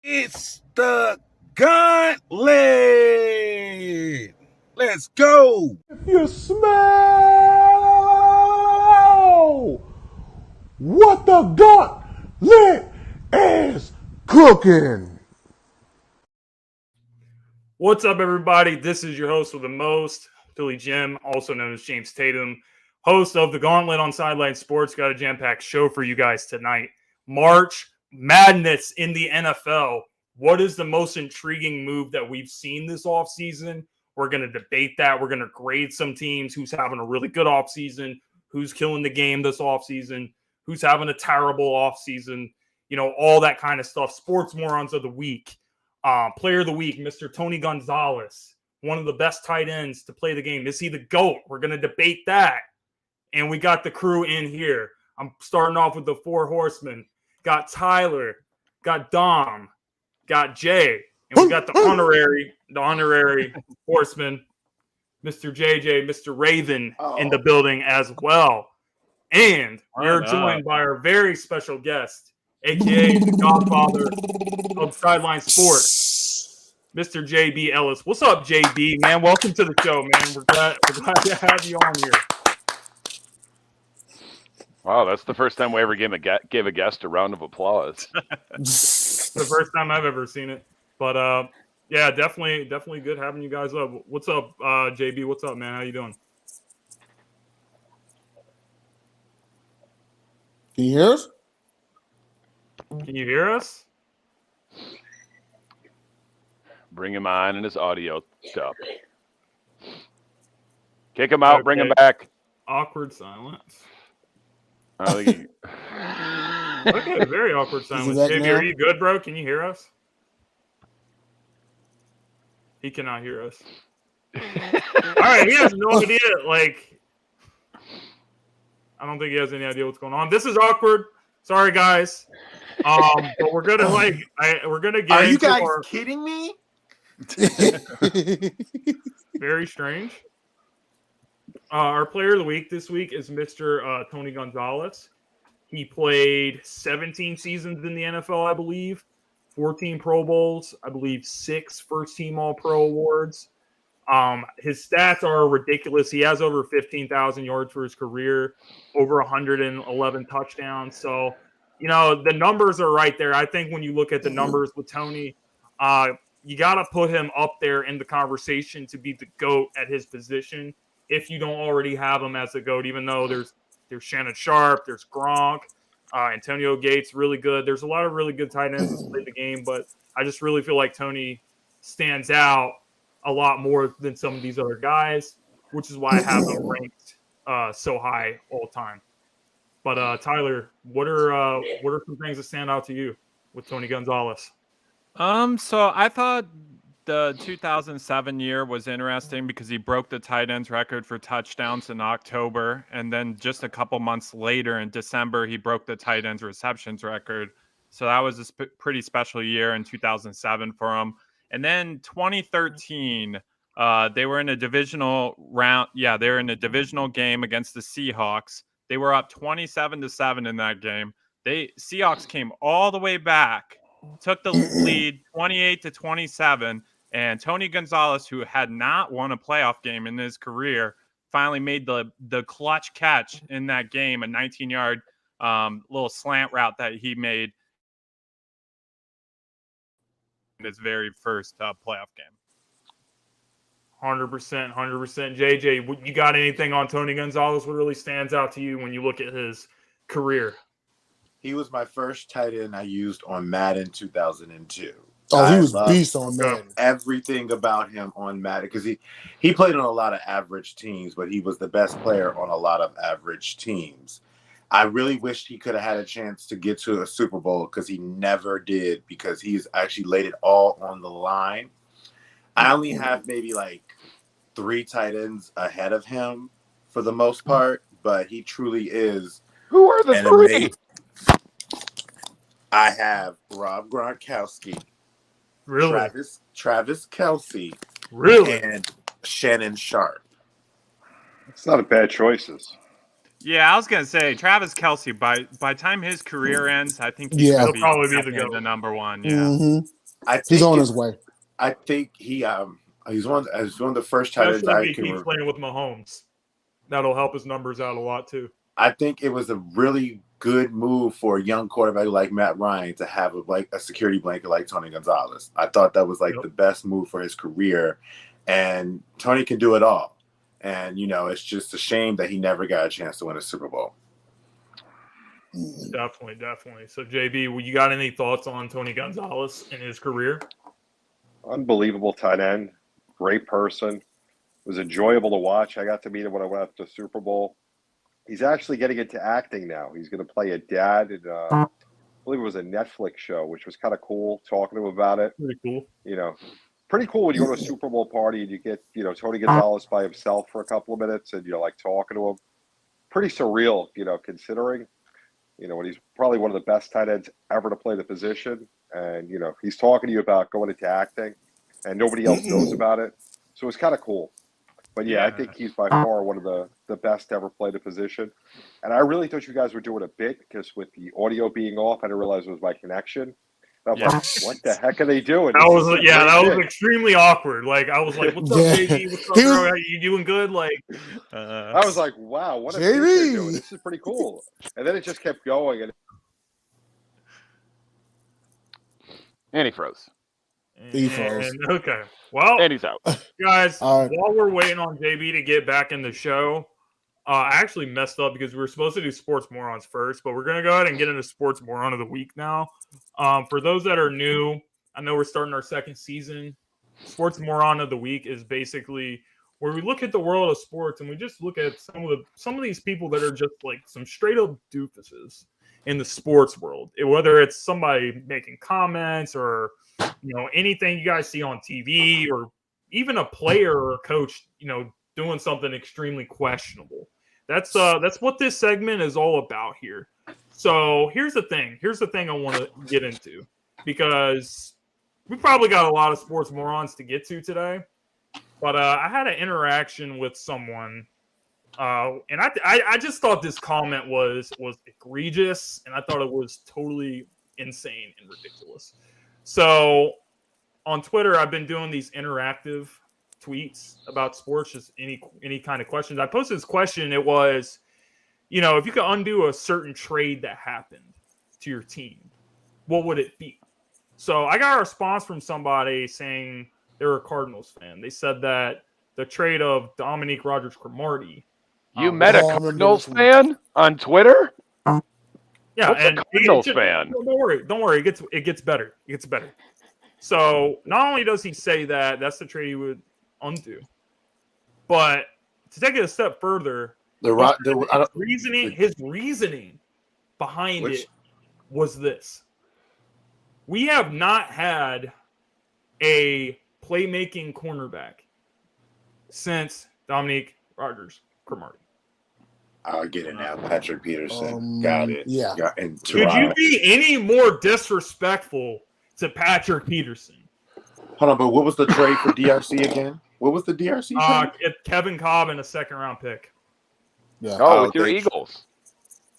It's the Gauntlet. Let's go. If you smell what the Gauntlet is cooking. What's up, everybody? This is your host with the most, Philly Jim, also known as James Tatum, host of the Gauntlet on Sideline Sports. Got a jam-packed show for you guys tonight. March Madness in the NFL. What is the most intriguing move that we've seen this offseason? We're going to debate that. We're going to grade some teams, who's having a really good offseason, who's killing the game this offseason, who's having a terrible offseason, all that kind of stuff. Sports Morons of the Week. Player of the Week, Mr. Tony Gonzalez, one of the best tight ends to play the game. Is he the GOAT? We're going to debate that. And we got the crew in here. I'm starting off with the four horsemen. Got Tyler, got Dom, got Jay, and we got the honorary horseman, Mr. JJ, Mr. Raven in the building as well. And we're joined by our very special guest, a.k.a. the godfather of Sideline Sports, Mr. JB Ellis. What's up, JB, man? Welcome to the show, man. We're glad to have you on here. Wow, that's the first time we ever gave a guest a round of applause. It's the first time I've ever seen it. But, yeah, definitely good having you guys up. What's up, JB? What's up, man? How you doing? Can you hear us? Can you hear us? Bring him on and his audio stuff. Kick him out, bring him back. Awkward silence. Okay, very awkward silence. JB, are you good, bro? Can you hear us? He cannot hear us. All right, he has no idea. I don't think he has any idea what's going on. This is awkward. Sorry, guys. But we're gonna we're gonna get. Are you guys kidding me? Very strange. Our player of the week this week is Mr. Tony Gonzalez. He played 17 seasons in the NFL, I believe, 14 Pro Bowls, I believe 6 first-team All-Pro awards. His stats are ridiculous. He has over 15,000 yards for his career, over 111 touchdowns. So, the numbers are right there. I think when you look at the numbers with Tony, you got to put him up there in the conversation to be the GOAT at his position if you don't already have him as the GOAT, even though there's Shannon Sharp, there's Gronk, Antonio Gates, really good. There's a lot of really good tight ends that play the game, but I just really feel like Tony stands out a lot more than some of these other guys, which is why I have him ranked so high all the time. But Tyler, what are some things that stand out to you with Tony Gonzalez? So I thought the 2007 year was interesting because he broke the tight ends record for touchdowns in October, and then just a couple months later in December, he broke the tight ends receptions record. So that was a pretty special year in 2007 for him. And then 2013, they were in a divisional round. Yeah, they were in a divisional game against the Seahawks. They were up 27-7 in that game. Seahawks came all the way back, took the lead 28-27, and Tony Gonzalez, who had not won a playoff game in his career, finally made the clutch catch in that game, a 19-yard little slant route that he made in his very first playoff game. 100%. JJ, you got anything on Tony Gonzalez? What really stands out to you when you look at his career? He was my first tight end I used on Madden 2002. Oh, he was beast on Madden. Everything about him on Madden, because he played on a lot of average teams, but he was the best player on a lot of average teams. I really wished he could have had a chance to get to a Super Bowl because he never did, because he's actually laid it all on the line. I only have maybe 3 tight ends ahead of him for the most part, but he truly is. Who are the 3? I have Rob Gronkowski, really, Travis Kelce, really, and Shannon Sharp. It's not a bad choices. Yeah, I was gonna say Travis Kelce. By time his career ends, I think he'll probably be the number one. Yeah. Mm-hmm. He's on his way. I think he's one of the first tight ends I can remember. Playing with Mahomes. That'll help his numbers out a lot too. I think it was a really good move for a young quarterback like Matt Ryan to have a security blanket like Tony Gonzalez. I thought that was the best move for his career, and Tony can do it all. And it's just a shame that he never got a chance to win a Super Bowl. Definitely. So JB, you got any thoughts on Tony Gonzalez and his career? Unbelievable tight end, great person. It was enjoyable to watch. I got to meet him when I went to the Super Bowl. He's actually getting into acting now. He's going to play a dad in, I believe it was a Netflix show, which was kind of cool, talking to him about it. Pretty cool. Pretty cool when you go to a Super Bowl party and you get, Tony Gonzalez by himself for a couple of minutes and, talking to him. Pretty surreal, considering, when he's probably one of the best tight ends ever to play the position. And, he's talking to you about going into acting and nobody else knows about it. So it's kind of cool. But, I think he's by far one of the best to ever play the position. And I really thought you guys were doing a bit because with the audio being off, I didn't realize it was my connection. And I was like, what the heck are they doing? That was extremely awkward. I was like, what's up, JB? What's up, bro? Are you doing good? I was like, wow, what are they doing? This is pretty cool. And then it just kept going. And he froze. Okay. Well, and he's out. Guys, while we're waiting on JB to get back in the show, I actually messed up because we were supposed to do Sports Morons first, but we're going to go ahead and get into Sports Moron of the Week now. For those that are new, I know we're starting our second season. Sports Moron of the Week is basically where we look at the world of sports and we just look at some of these people that are just some straight up doofuses in the sports world. Whether it's somebody making comments or anything you guys see on TV or even a player or a coach, doing something extremely questionable. That's what this segment is all about here. So here's the thing I want to get into because we probably got a lot of sports morons to get to today, but I had an interaction with someone and I just thought this comment was egregious and I thought it was totally insane and ridiculous. So on Twitter, I've been doing these interactive tweets about sports, just any kind of questions. I posted this question. It was, if you could undo a certain trade that happened to your team, what would it be? So I got a response from somebody saying they were a Cardinals fan. They said that the trade of Dominique Rodgers-Cromartie. You met a Cardinals fan on Twitter? Yeah, what's and a Cardinals fan? Don't worry. It gets better. It gets better. So not only does he say that's the trade he would undo, but to take it a step further, his reasoning behind it was this: we have not had a playmaking cornerback since Dominique Rodgers-Cromartie. I'll get it now. Patrick Peterson. Got it. Yeah. Could you be any more disrespectful to Patrick Peterson? Hold on, but what was the trade for DRC again? What was the DRC trade? Kevin Cobb and a second-round pick. Yeah. With your Eagles.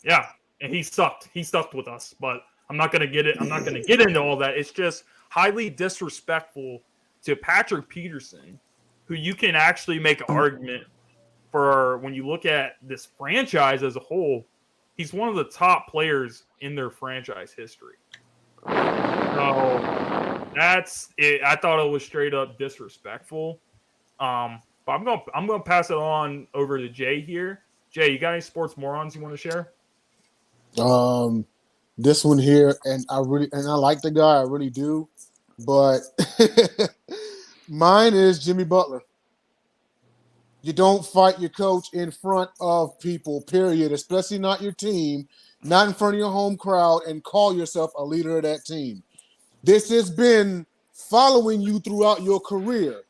Yeah, and he sucked. He sucked with us, but I'm not going to get it. I'm not going to get into all that. It's just highly disrespectful to Patrick Peterson, who you can actually make an argument for when you look at this franchise as a whole. He's one of the top players in their franchise history. So that's it. I thought it was straight up disrespectful. But I'm gonna pass it on over to Jay here. Jay, you got any sports morons you want to share? This one here, and I like the guy, I really do, but mine is Jimmy Butler. You don't fight your coach in front of people, period, especially not your team, not in front of your home crowd, and call yourself a leader of that team. This has been following you throughout your career.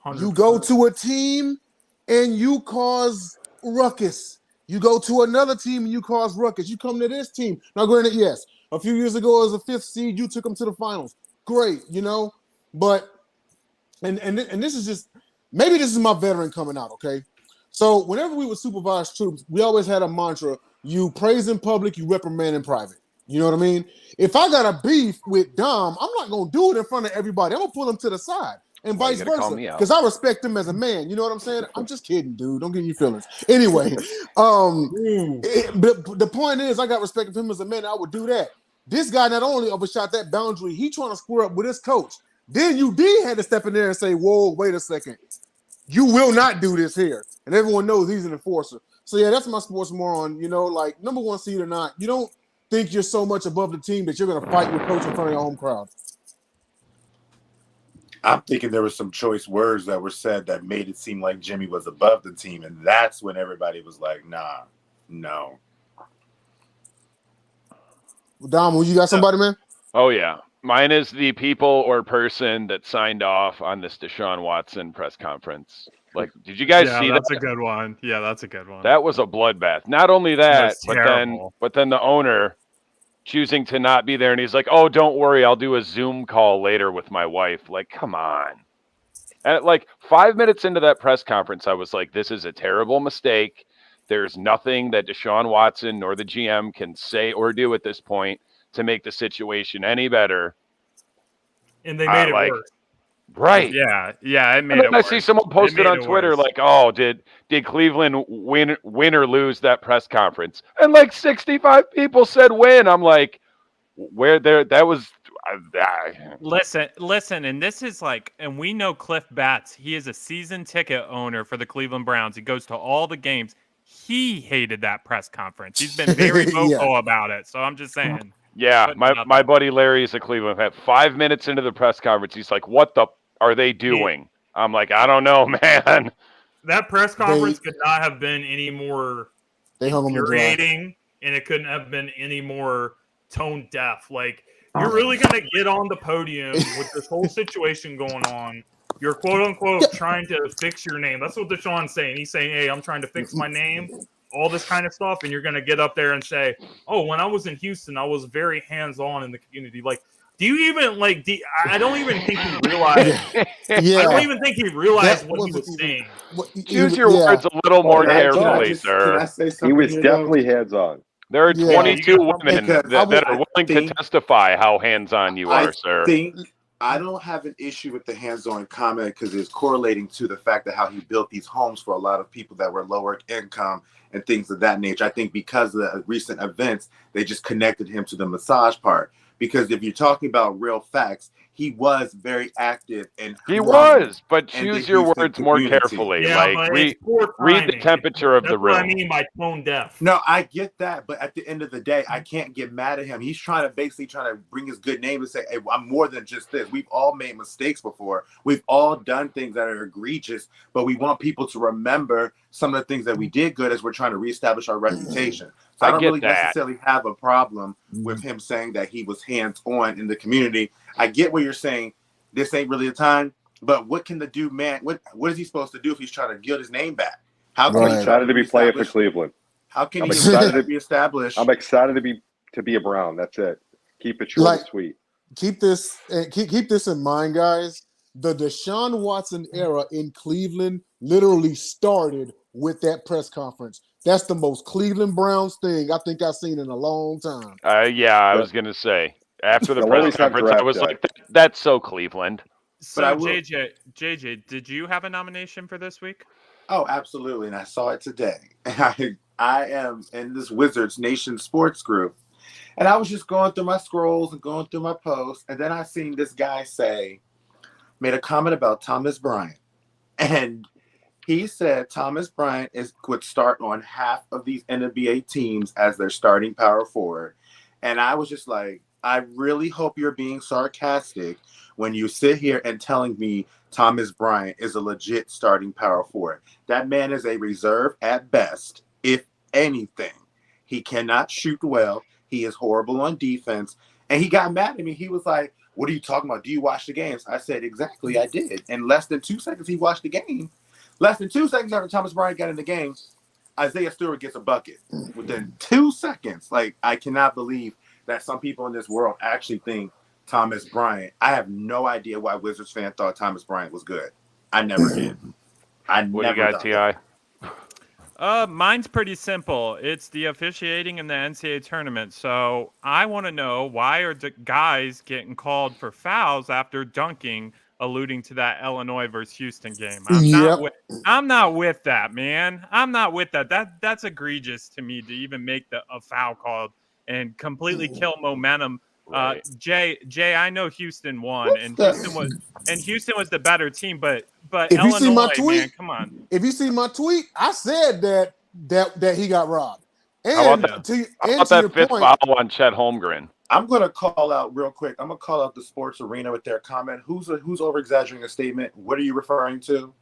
100%. You go to a team and you cause ruckus. You go to another team and you cause ruckus. You come to this team. Now, granted, yes, a few years ago as a fifth seed, you took them to the finals. Great, but and this is just, maybe this is my veteran coming out, okay? So whenever we would supervise troops, we always had a mantra: you praise in public, you reprimand in private. You know what I mean? If I got a beef with Dom, I'm not going to do it in front of everybody. I'm going to pull him to the side and Why you vice gotta call versa. me out? Because I respect him as a man. You know what I'm saying? I'm just kidding, dude. Don't get your feelings. Anyway, but the point is, I got respect for him as a man. I would do that. This guy not only overshot that boundary, he trying to square up with his coach. Then UD had to step in there and say, whoa, wait a second. You will not do this here. And everyone knows he's an enforcer. So, yeah, that's my sports moron. You know, like, number one seed or not, you don't think you're so much above the team that you're going to fight your coach in front of your home crowd. I'm thinking there were some choice words that were said that made it seem like Jimmy was above the team, and that's when everybody was like, nah, no. Dom, you got somebody, man? Oh, yeah. Mine is the people or person that signed off on this Deshaun Watson press conference. Like, did you guys see that? That's a good one. Yeah, that's a good one. That was a bloodbath. Not only that, was terrible. but then the owner choosing to not be there, and he's like, "Oh, don't worry, I'll do a Zoom call later with my wife." Like, come on. And like 5 minutes into that press conference, I was like, "This is a terrible mistake. There's nothing that Deshaun Watson nor the GM can say or do at this point to make the situation any better." And they made it like, worse. Right. Yeah, it made And it then I worse. see someone posted on Twitter worse. like, "Oh, did Cleveland win or lose that press conference?" And like 65 people said win. I'm like, where there? That was. Listen, and this is like, and we know Cliff Batts. He is a season ticket owner for the Cleveland Browns. He goes to all the games. He hated that press conference. He's been very vocal about it. So I'm just saying. Yeah, my buddy Larry is a Cleveland fan. 5 minutes into the press conference, he's like, "What the are they doing?" I'm like, "I don't know, man." That press conference could not have been any more infuriating, and it couldn't have been any more tone deaf. Like, you're really going to get on the podium with this whole situation going on. You're quote unquote trying to fix your name. That's what Deshaun's saying. He's saying, "Hey, I'm trying to fix my name." All this kind of stuff, and you're going to get up there and say, "Oh, when I was in Houston, I was very hands-on in the community." Like, do you even like? I don't even think he realized. I don't even think he realized what he was saying. Choose your words a little more carefully, sir. Can I say something? He was definitely hands-on. There are 22 women that are willing to testify how hands-on you are, sir. I don't have an issue with the hands-on comment because it's correlating to the fact that how he built these homes for a lot of people that were lower income and things of that nature. I think because of the recent events, they just connected him to the massage part. Because if you're talking about real facts, he was very active and he was, but choose your words more carefully. Yeah, like read the temperature of the room. That's what I mean by tone deaf. No, I get that, but at the end of the day, I can't get mad at him. He's trying to bring his good name and say, "Hey, I'm more than just this." We've all made mistakes before. We've all done things that are egregious, but we want people to remember some of the things that we did good as we're trying to reestablish our reputation. So I don't really necessarily have a problem with him saying that he was hands-on in the community. I get what you're saying. This ain't really the time, but what can the dude, man? What is he supposed to do if he's trying to get his name back? How can he excited to be playing for Cleveland? How can he reestablish? I'm excited to be a Brown. That's it. Keep it short and sweet. Keep this in mind, guys. The Deshaun Watson era in Cleveland literally started with that press conference. That's the most Cleveland Browns thing I think I've seen in a long time. I was going to say. After the press conference, I was like, that's so Cleveland. So, JJ, did you have a nomination for this week? Oh, absolutely. And I saw it today. I am in this Wizards Nation sports group. And I was just going through my scrolls and going through my posts. And then I seen this guy made a comment about Thomas Bryant. And he said Thomas Bryant would start on half of these NBA teams as their starting power forward. And I was just like, I really hope you're being sarcastic when you sit here and telling me Thomas Bryant is a legit starting power forward. That man is a reserve at best, if anything. He cannot shoot well. He is horrible on defense. And he got mad at me. He was like, "What are you talking about? Do you watch the games?" I said, "Exactly, I did." In less than 2 seconds, he watched the game. Less than 2 seconds after Thomas Bryant got in the game, Isaiah Stewart gets a bucket. Within 2 seconds. Like, I cannot believe that some people in this world actually think Thomas Bryant. I have no idea why Wizards fans thought Thomas Bryant was good. I never did. What do you got, T.I.? Mine's pretty simple. It's the officiating in the NCAA tournament. So I want to know, why are the guys getting called for fouls after dunking, alluding to that Illinois versus Houston game? I'm not with that, man. I'm not with that. That's egregious to me to even make a foul called and completely kill momentum. Right. Jay, I know Houston won, Houston was the better team, but If Illinois, you see my tweet, man, come on. If you see my tweet, I said that he got robbed. And How about that fifth foul on Chet Holmgren? I'm going to call out real quick. I'm going to call out the Sports Arena with their comment. Who's over exaggerating a statement? What are you referring to?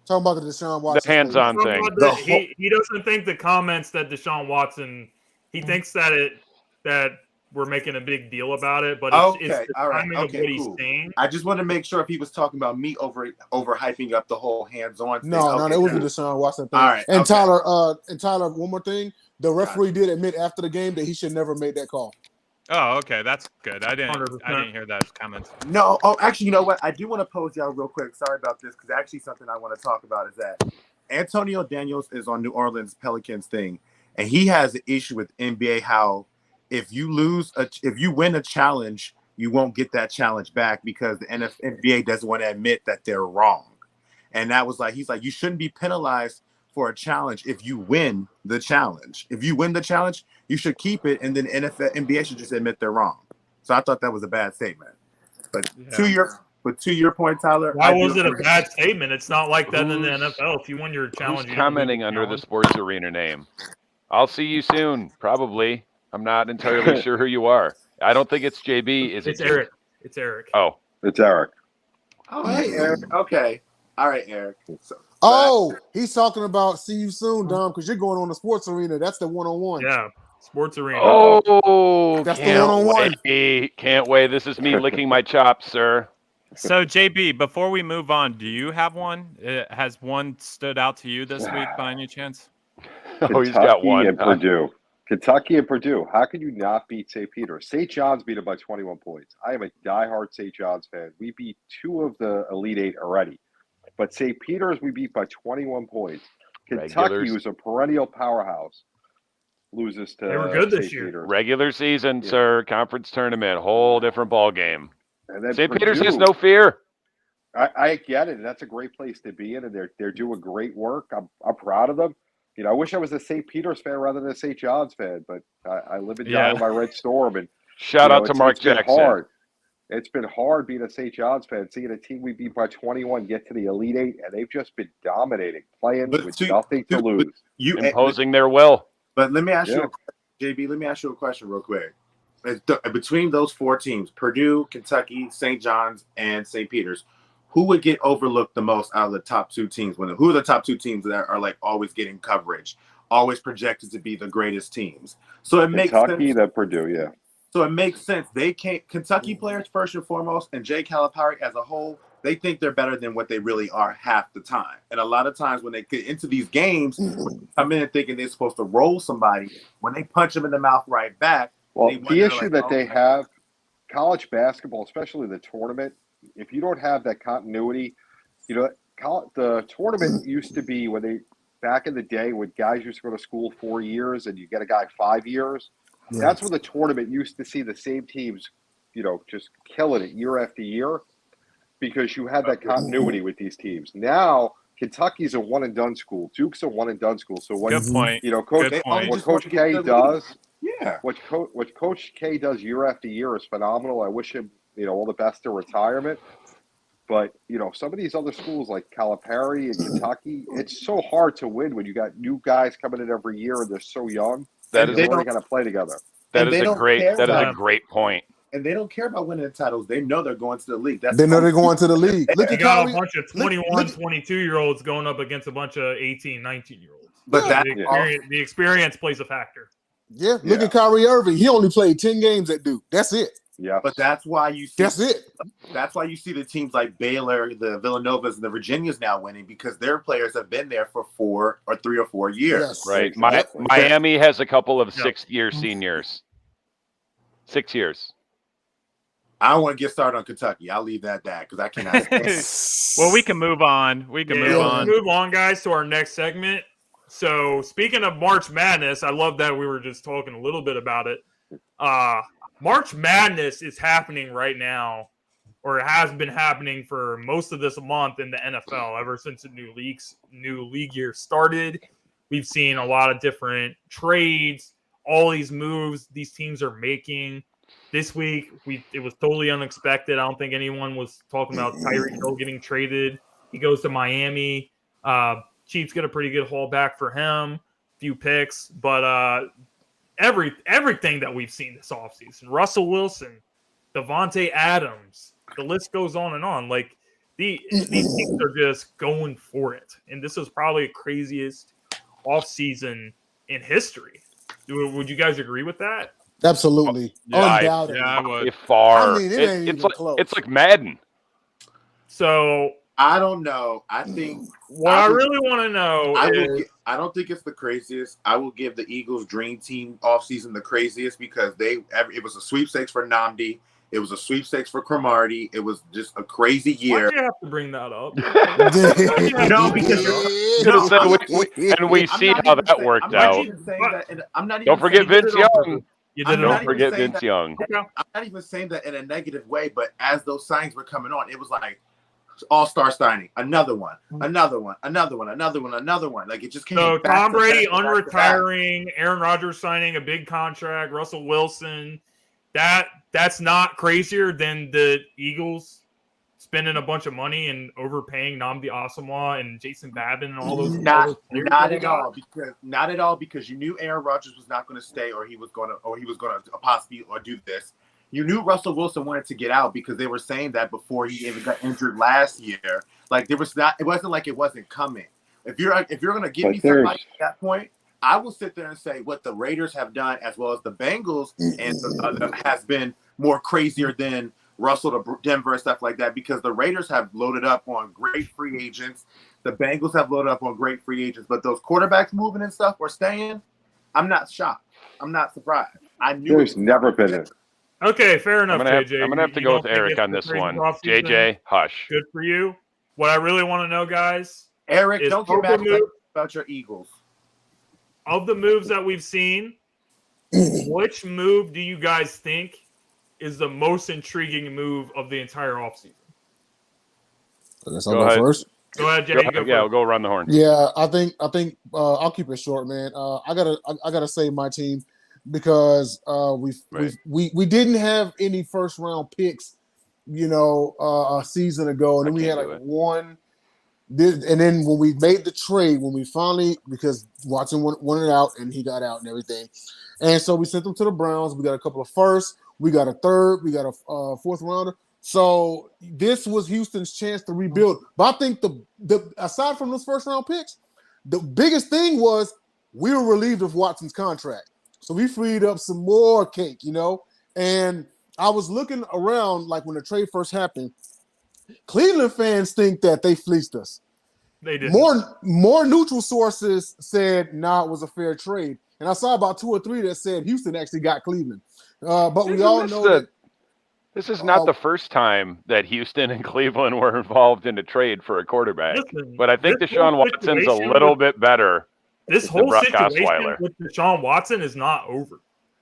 Talking about the Deshaun Watson. The hands-on thing. He doesn't think the comments that Deshaun Watson, he thinks that we're making a big deal about it, but it's the timing of what he's saying. I just want to make sure if he was talking about me over hyping up the whole hands-on thing. No, that wasn't the Deshaun Watson thing. All right, and Tyler, one more thing. The referee did admit after the game that he should never make that call. Oh, okay, that's good. I didn't hear those comments. No, actually, you know what? I do want to pose y'all real quick. Sorry about this, because actually something I want to talk about is that Antonio Daniels is on New Orleans Pelicans thing, and he has an issue with NBA how if you win a challenge, you won't get that challenge back because the NBA doesn't want to admit that they're wrong. And that was he's like, you shouldn't be penalized for a challenge if you win the challenge. If you win the challenge, you should keep it, and then NBA should just admit they're wrong. So I thought that was a bad statement. But to your point, Tyler, why was it a bad statement? It's not like that in the NFL. If you win your challenge, who's commenting under the Sports Arena name? I'll see you soon, probably. I'm not entirely sure who you are. I don't think it's JB. It's Eric. It's Eric. Oh, it's Eric. Oh, hey, Eric. Okay. All right, Eric. He's talking about see you soon, Dom, because you're going on the Sports Arena. That's the one-on-one. Yeah, Sports Arena. Oh, that's the one-on-one. Can't wait. This is me licking my chops, sir. So, JB, before we move on, do you have one? Has one stood out to you this week by any chance? He's got one. And Purdue. Kentucky and Purdue. How can you not beat St. Peter's? St. John's beat them by 21 points. I am a diehard St. John's fan. We beat 2 of the Elite 8 already. But St. Peter's we beat by 21 points. Kentucky, who's a perennial powerhouse, loses to They were good this St. year. Peter's. Regular season, sir. Conference tournament. Whole different ball game. And then St. Purdue, Peter's has no fear. I get it. And that's a great place to be in, and they're doing great work. I'm proud of them. You know, I wish I was a St. Peter's fan rather than a St. John's fan, but I live and die with my Red Storm. And shout out to Mark Jackson. Hard. It's been hard being a St. John's fan, seeing a team we beat by 21 get to the Elite 8, and they've just been dominating, playing with nothing to lose. Imposing their will. But let me ask you, JB, let me ask you a question real quick. Between those 4 teams, Purdue, Kentucky, St. John's, and St. Peter's, who would get overlooked the most out of the top 2 teams? Who are the top 2 teams that are always getting coverage, always projected to be the greatest teams? So it makes sense. Kentucky, then Purdue, yeah. So it makes sense. They can't. Kentucky players first and foremost, and Jay Calipari as a whole, they think they're better than what they really are half the time. And a lot of times when they get into these games, come in thinking they're supposed to roll somebody, when they punch them in the mouth right back. Well, the issue that they have, college basketball, especially the tournament, if you don't have that continuity, you know, the tournament used to be back in the day when guys used to go to school 4 years and you get a guy 5 years. Yeah. That's when the tournament used to see the same teams, you know, just killing it year after year because you had that continuity with these teams. Now, Kentucky's a one-and-done school. Duke's a one-and-done school. So what, good point. You know, what Coach K does, what Coach K does year after year is phenomenal. I wish him, you know, all the best to retirement. But, you know, some of these other schools like Calipari and Kentucky, it's so hard to win when you got new guys coming in every year and they're so young. They're going to play together. That is a great point. And they don't care about winning the titles. They know they're going to the league. They know they're going to the league. Look at got a bunch of 21, 22-year-olds going up against a bunch of 18, 19-year-olds. But the experience plays a factor. Yeah, look at Kyrie Irving. He only played 10 games at Duke. That's it. Yeah, but that's why you see. That's it. That's why you see the teams like Baylor, the Villanovas, and the Virginias now winning because their players have been there for 3 or 4 years. Yes, right. Exactly. Miami has a couple of 6-year seniors. 6 years. I don't want to get started on Kentucky. I'll leave that because I cannot. Well, we can move on. Move on, move on, guys, to our next segment. So speaking of March Madness, I love that we were just talking a little bit about it. March Madness is happening right now, or it has been happening for most of this month in the NFL. Ever since the new league year started, we've seen a lot of different trades, all these moves these teams are making. This week, it was totally unexpected. I don't think anyone was talking about Tyreek Hill getting traded. He goes to Miami. Chiefs get a pretty good haul back for him, few picks, but everything that we've seen this offseason, Russell Wilson, Devontae Adams, the list goes on and on. Like these teams are just going for it, and this is probably the craziest offseason in history. Would you guys agree with that? Absolutely, undoubtedly. I would. Far. I mean, it ain't even close. It's like Madden. So I don't know. I think what I really want to know is I don't think it's the craziest. I will give the Eagles' dream team offseason the craziest because it was a sweepstakes for Nnamdi. It was a sweepstakes for Cromartie. It was just a crazy year. why do you have to bring that up? No, because we see how that worked out. Don't forget Vince Young. You did it Don't on forget Vince Young. Okay. I'm not even saying that in a negative way, but as those signs were coming on, it was like all-star signing, another one. Like it just came. So back Tom to Brady back to back to back. unretiring, Aaron Rodgers signing a big contract, Russell Wilson. That's not crazier than the Eagles spending a bunch of money and overpaying Nnamdi Asomugha and Jason Babin and all those. Not at all because you knew Aaron Rodgers was not going to stay or he was going to possibly do this. You knew Russell Wilson wanted to get out because they were saying that before he even got injured last year. Like it wasn't like it wasn't coming. If you're going to give me somebody at that point, I will sit there and say what the Raiders have done as well as the Bengals and has been more crazier than Russell to Denver and stuff like that because the Raiders have loaded up on great free agents. The Bengals have loaded up on great free agents, but those quarterbacks moving and stuff or staying, I'm not shocked. I'm not surprised. I knew There's never been it. Okay, fair enough, JJ. I'm gonna have to go with Eric on this one. JJ, hush. Good for you. What I really want to know, guys, Eric, don't get mad about your Eagles. Of the moves that we've seen, which move do you guys think is the most intriguing move of the entire offseason? Go ahead. First. Go ahead, Jay. We'll go around the horn. Yeah, I think I'll keep it short, man. I gotta save my team because we didn't have any first round picks, a season ago, and then we had like one. And then when we made the trade, when we finally, because Watson wanted out and he got out and everything, and so we sent them to the Browns. We got a couple of firsts, we got a third, we got a fourth rounder. So this was Houston's chance to rebuild. But I think the aside from those first round picks, the biggest thing was we were relieved of Watson's contract, so we freed up some more cake, And I was looking around like when the trade first happened. Cleveland fans think that they fleeced us. They did. More neutral sources said, it was a fair trade. And I saw about 2 or 3 that said Houston actually got Cleveland. But we all know that this is not the first time that Houston and Cleveland were involved in a trade for a quarterback. But I think Deshaun Watson's a little bit better. This whole situation with Deshaun Watson is not over.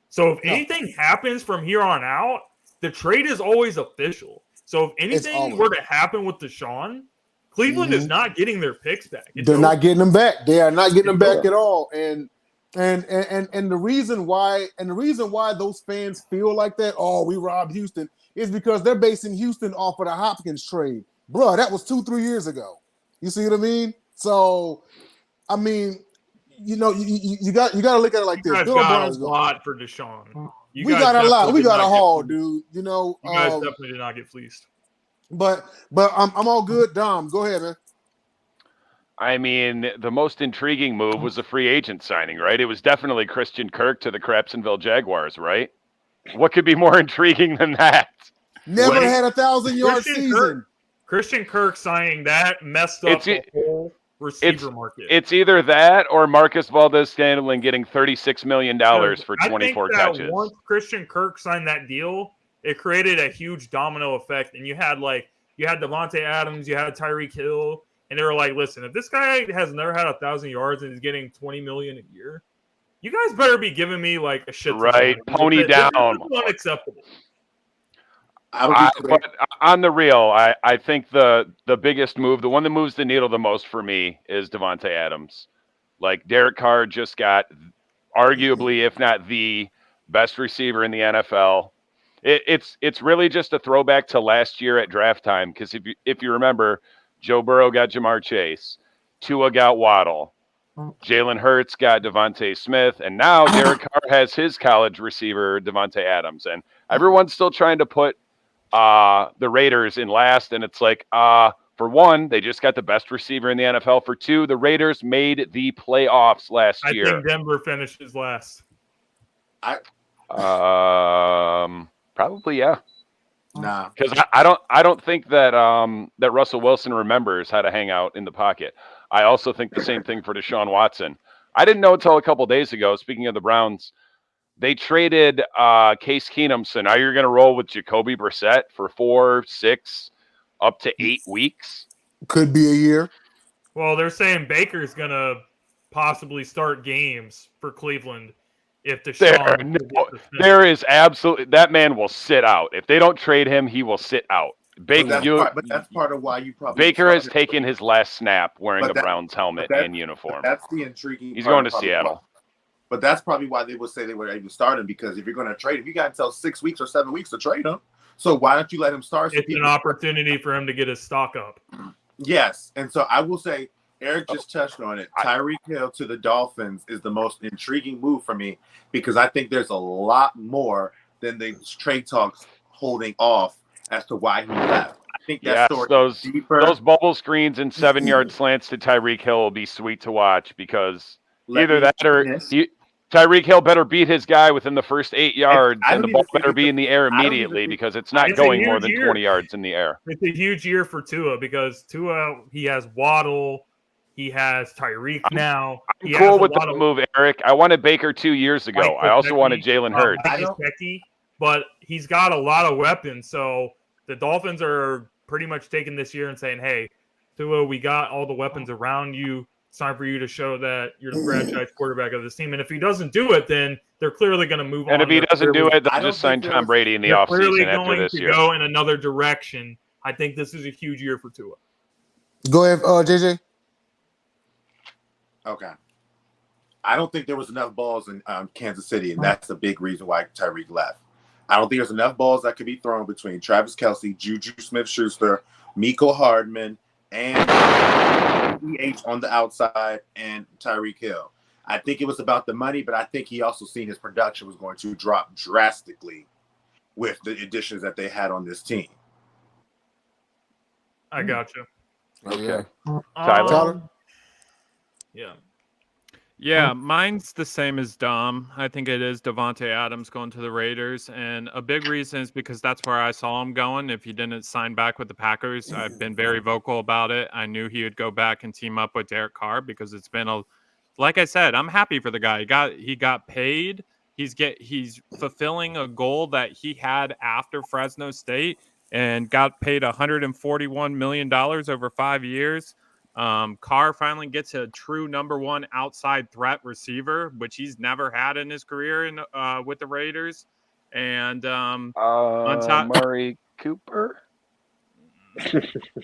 So if anything happens from here on out, the trade is always official. So if anything were to happen with Deshaun, Cleveland is not getting their picks back. They're not getting them back. They are not getting them back at all. And the reason why those fans feel like that, we robbed Houston, is because they're basing Houston off of the Hopkins trade. Bruh, that was 2-3 years ago. You see what I mean? So, I mean, you got to look at it like this. You guys got a lot for Deshaun. We got a lot. We got a haul, dude. You guys definitely did not get fleeced. But I'm all good. Dom, go ahead, man. I mean, the most intriguing move was a free agent signing, right? It was definitely Christian Kirk to the Crapsonville Jaguars, right? What could be more intriguing than that? Never had a 1,000-yard season. Christian Kirk signing that messed up the whole receiver market. It's either that or Marcus Valdez-Scantling getting $36 million for 24 catches. Once Christian Kirk signed that deal, it created a huge domino effect, and you had Devontae Adams, you had Tyreek Hill, and they were like, "Listen, if this guy has never had 1,000 yards and is getting $20 million a year, you guys better be giving me like a shit ton of Right, money. pony This down. is unacceptable." But on the real, I think the biggest move, the one that moves the needle the most for me, is Devontae Adams. Like, Derek Carr just got arguably, if not the best receiver in the NFL. It's really just a throwback to last year at draft time, because if you remember, Joe Burrow got Jamar Chase, Tua got Waddle, Jalen Hurts got Devontae Smith, and now Derek Carr has his college receiver Devontae Adams, and everyone's still trying to put the Raiders in last, and it's like, for one, they just got the best receiver in the NFL. For two, the Raiders made the playoffs last year. I think Denver finishes last. Probably, yeah. Nah, Because I don't think that that Russell Wilson remembers how to hang out in the pocket. I also think the same thing for Deshaun Watson. I didn't know until a couple days ago. Speaking of the Browns, they traded Case Keenum, so now you're going to roll with Jacoby Brissett for 4, 6, up to 8 weeks. Could be a year. Well, they're saying Baker's going to possibly start games for Cleveland if Deshaun. There is absolutely, that man will sit out. If they don't trade him, he will sit out. but that's part of why you probably Baker has taken his last snap wearing a Browns helmet and uniform. That's the intriguing. He's part going to probably Seattle. But that's probably why they would say they would even start him, because if you're going to trade him, you got until 6 weeks or 7 weeks to trade him. So why don't you let him start? It's an opportunity for him to get his stock up. Yes, and so I will say, Eric just touched on it. Tyreek Hill to the Dolphins is the most intriguing move for me, because I think there's a lot more than the trade talks holding off as to why he left. I think that story is deeper. Those bubble screens and 7-yard slants to Tyreek Hill will be sweet to watch, because either that or Tyreek Hill better beat his guy within the first 8 yards, and the ball better be in the air immediately, because it's not going more than 20 yards in the air. It's a huge year for Tua, because Tua, he has Waddle, he has Tyreek now. I'm cool with the move, Eric. I wanted Baker 2 years ago. I also wanted Jalen Hurts. But he's got a lot of weapons, so the Dolphins are pretty much taking this year and saying, hey, Tua, we got all the weapons around you. It's time for you to show that you're the franchise quarterback of this team. And if he doesn't do it, then they're clearly going to move on. And if he doesn't do it, they'll just sign Tom Brady in the offseason after this year. Go in another direction. I think this is a huge year for Tua. Go ahead, JJ. Okay. I don't think there was enough balls in Kansas City, and that's the big reason why Tyreek left. I don't think there's enough balls that could be thrown between Travis Kelce, Juju Smith-Schuster, Mecole Hardman, and EH on the outside, and Tyreek Hill. I think it was about the money, but I think he also seen his production was going to drop drastically with the additions that they had on this team. I got you. Okay. Tyler? Yeah. Yeah, mine's the same as Dom. I think it is Devontae Adams going to the Raiders, and a big reason is because that's where I saw him going. If he didn't sign back with the Packers, I've been very vocal about it. I knew he would go back and team up with Derek Carr, because it's been like I said, I'm happy for the guy. He got paid. He's fulfilling a goal that he had after Fresno State, and got paid $141 million over 5 years. Carr finally gets a true number one outside threat receiver, which he's never had in his career with the Raiders. And on top, Amari Cooper.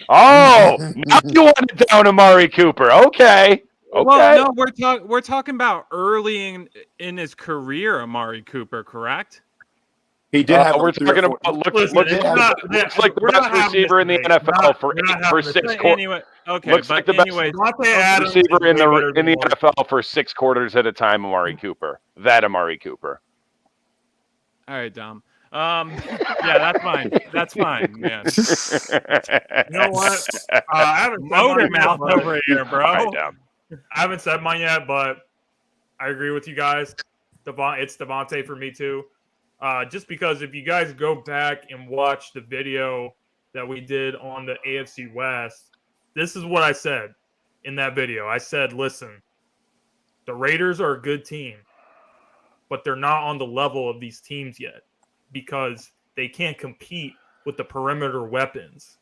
Oh, now you want it down, Amari Cooper. Okay. Well, no, we're talking about early in his career, Amari Cooper, correct? He did have. We're talking about looks like the best receiver in the NFL for 6 quarters. Anyway, okay, looks like the best receiver in the NFL for 6 quarters at a time. Amari Cooper, Amari Cooper. All right, Dom. Yeah, that's fine. That's fine, man. You know what? I haven't motor mouth over here, bro. I haven't said mine yet, but I agree with you guys. It's Devontae for me too. Just because if you guys go back and watch the video that we did on the AFC West, this is what I said in that video. I said, listen, the Raiders are a good team, but they're not on the level of these teams yet, because they can't compete with the perimeter weapons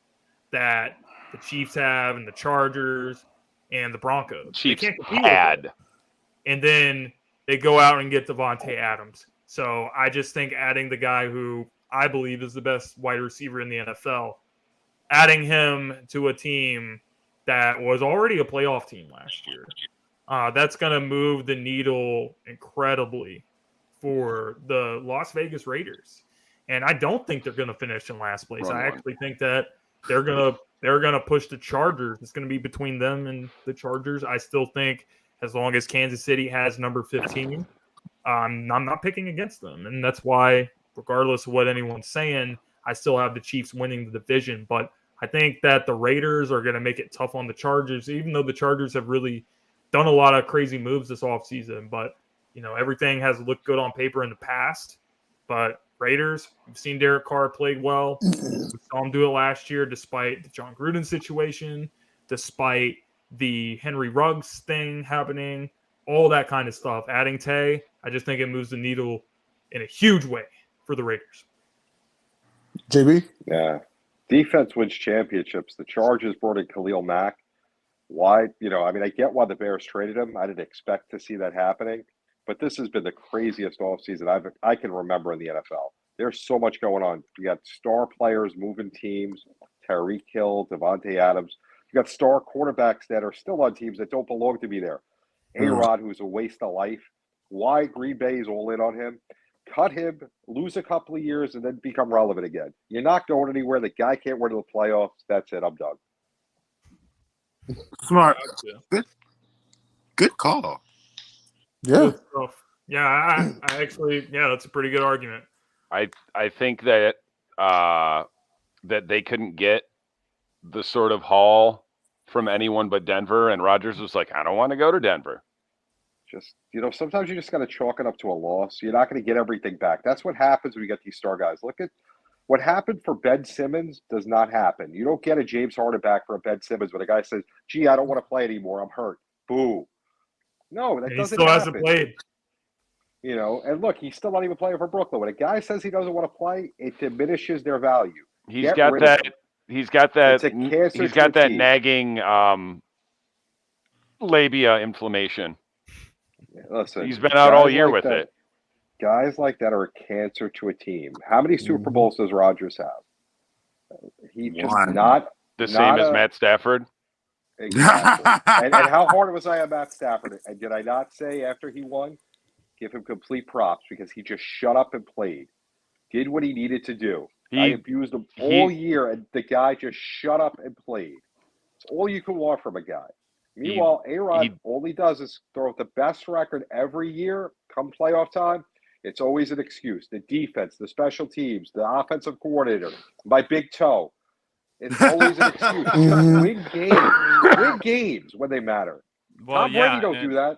that the Chiefs have and the Chargers and the Broncos. Chiefs they can't compete with had. it. And then they go out and get Devontae Adams. So I just think adding the guy who I believe is the best wide receiver in the NFL, adding him to a team that was already a playoff team last year, that's going to move the needle incredibly for the Las Vegas Raiders. And I don't think they're going to finish in last place. I actually think that they're going to push the Chargers. It's going to be between them and the Chargers. I still think as long as Kansas City has number 15, I'm not picking against them. And that's why, regardless of what anyone's saying, I still have the Chiefs winning the division. But I think that the Raiders are going to make it tough on the Chargers, even though the Chargers have really done a lot of crazy moves this offseason. But, everything has looked good on paper in the past. But Raiders, we've seen Derek Carr play well. We saw him do it last year despite the John Gruden situation, despite the Henry Ruggs thing happening, all that kind of stuff. Adding Tay, I just think it moves the needle in a huge way for the Raiders. JB? Yeah. Defense wins championships. The Chargers brought in Khalil Mack. Why? I get why the Bears traded him. I didn't expect to see that happening. But this has been the craziest offseason I can remember in the NFL. There's so much going on. You got star players moving teams, Tyreek Hill, Devontae Adams. You got star quarterbacks that are still on teams that don't belong to be there. A-Rod, who's a waste of life. Why Green Bay is all in on him? Cut him, lose a couple of years, and then become relevant again. You're not going anywhere. The guy can't win to the playoffs. That's it. I'm done. Smart. Good call. Yeah. Yeah, I actually, that's a pretty good argument. I think that that they couldn't get the sort of haul from anyone but Denver, and Rodgers was like, I don't want to go to Denver. Just, sometimes you just got to chalk it up to a loss. You're not going to get everything back. That's what happens when you get these star guys. Look at what happened for Ben Simmons does not happen. You don't get a James Harden back for a Ben Simmons when a guy says, gee, I don't want to play anymore. I'm hurt. Boo. No, that doesn't happen. He still hasn't played. And look, he's still not even playing for Brooklyn. When a guy says he doesn't want to play, it diminishes their value. He's got that nagging labia inflammation. Listen, he's been out all year with it. Guys like that are a cancer to a team. How many Super Bowls does Rodgers have? He just not the same as Matt Stafford. Exactly. and how hard was I on Matt Stafford? And did I not say after he won, give him complete props because he just shut up and played, did what he needed to do. I abused him all year, and the guy just shut up and played. It's all you can want from a guy. Meanwhile, A-Rod, all he does is throw out the best record every year. Come playoff time, it's always an excuse. The defense, the special teams, the offensive coordinator, my big toe. It's always an excuse. Win games when they matter. Well, Tom Brady don't do that.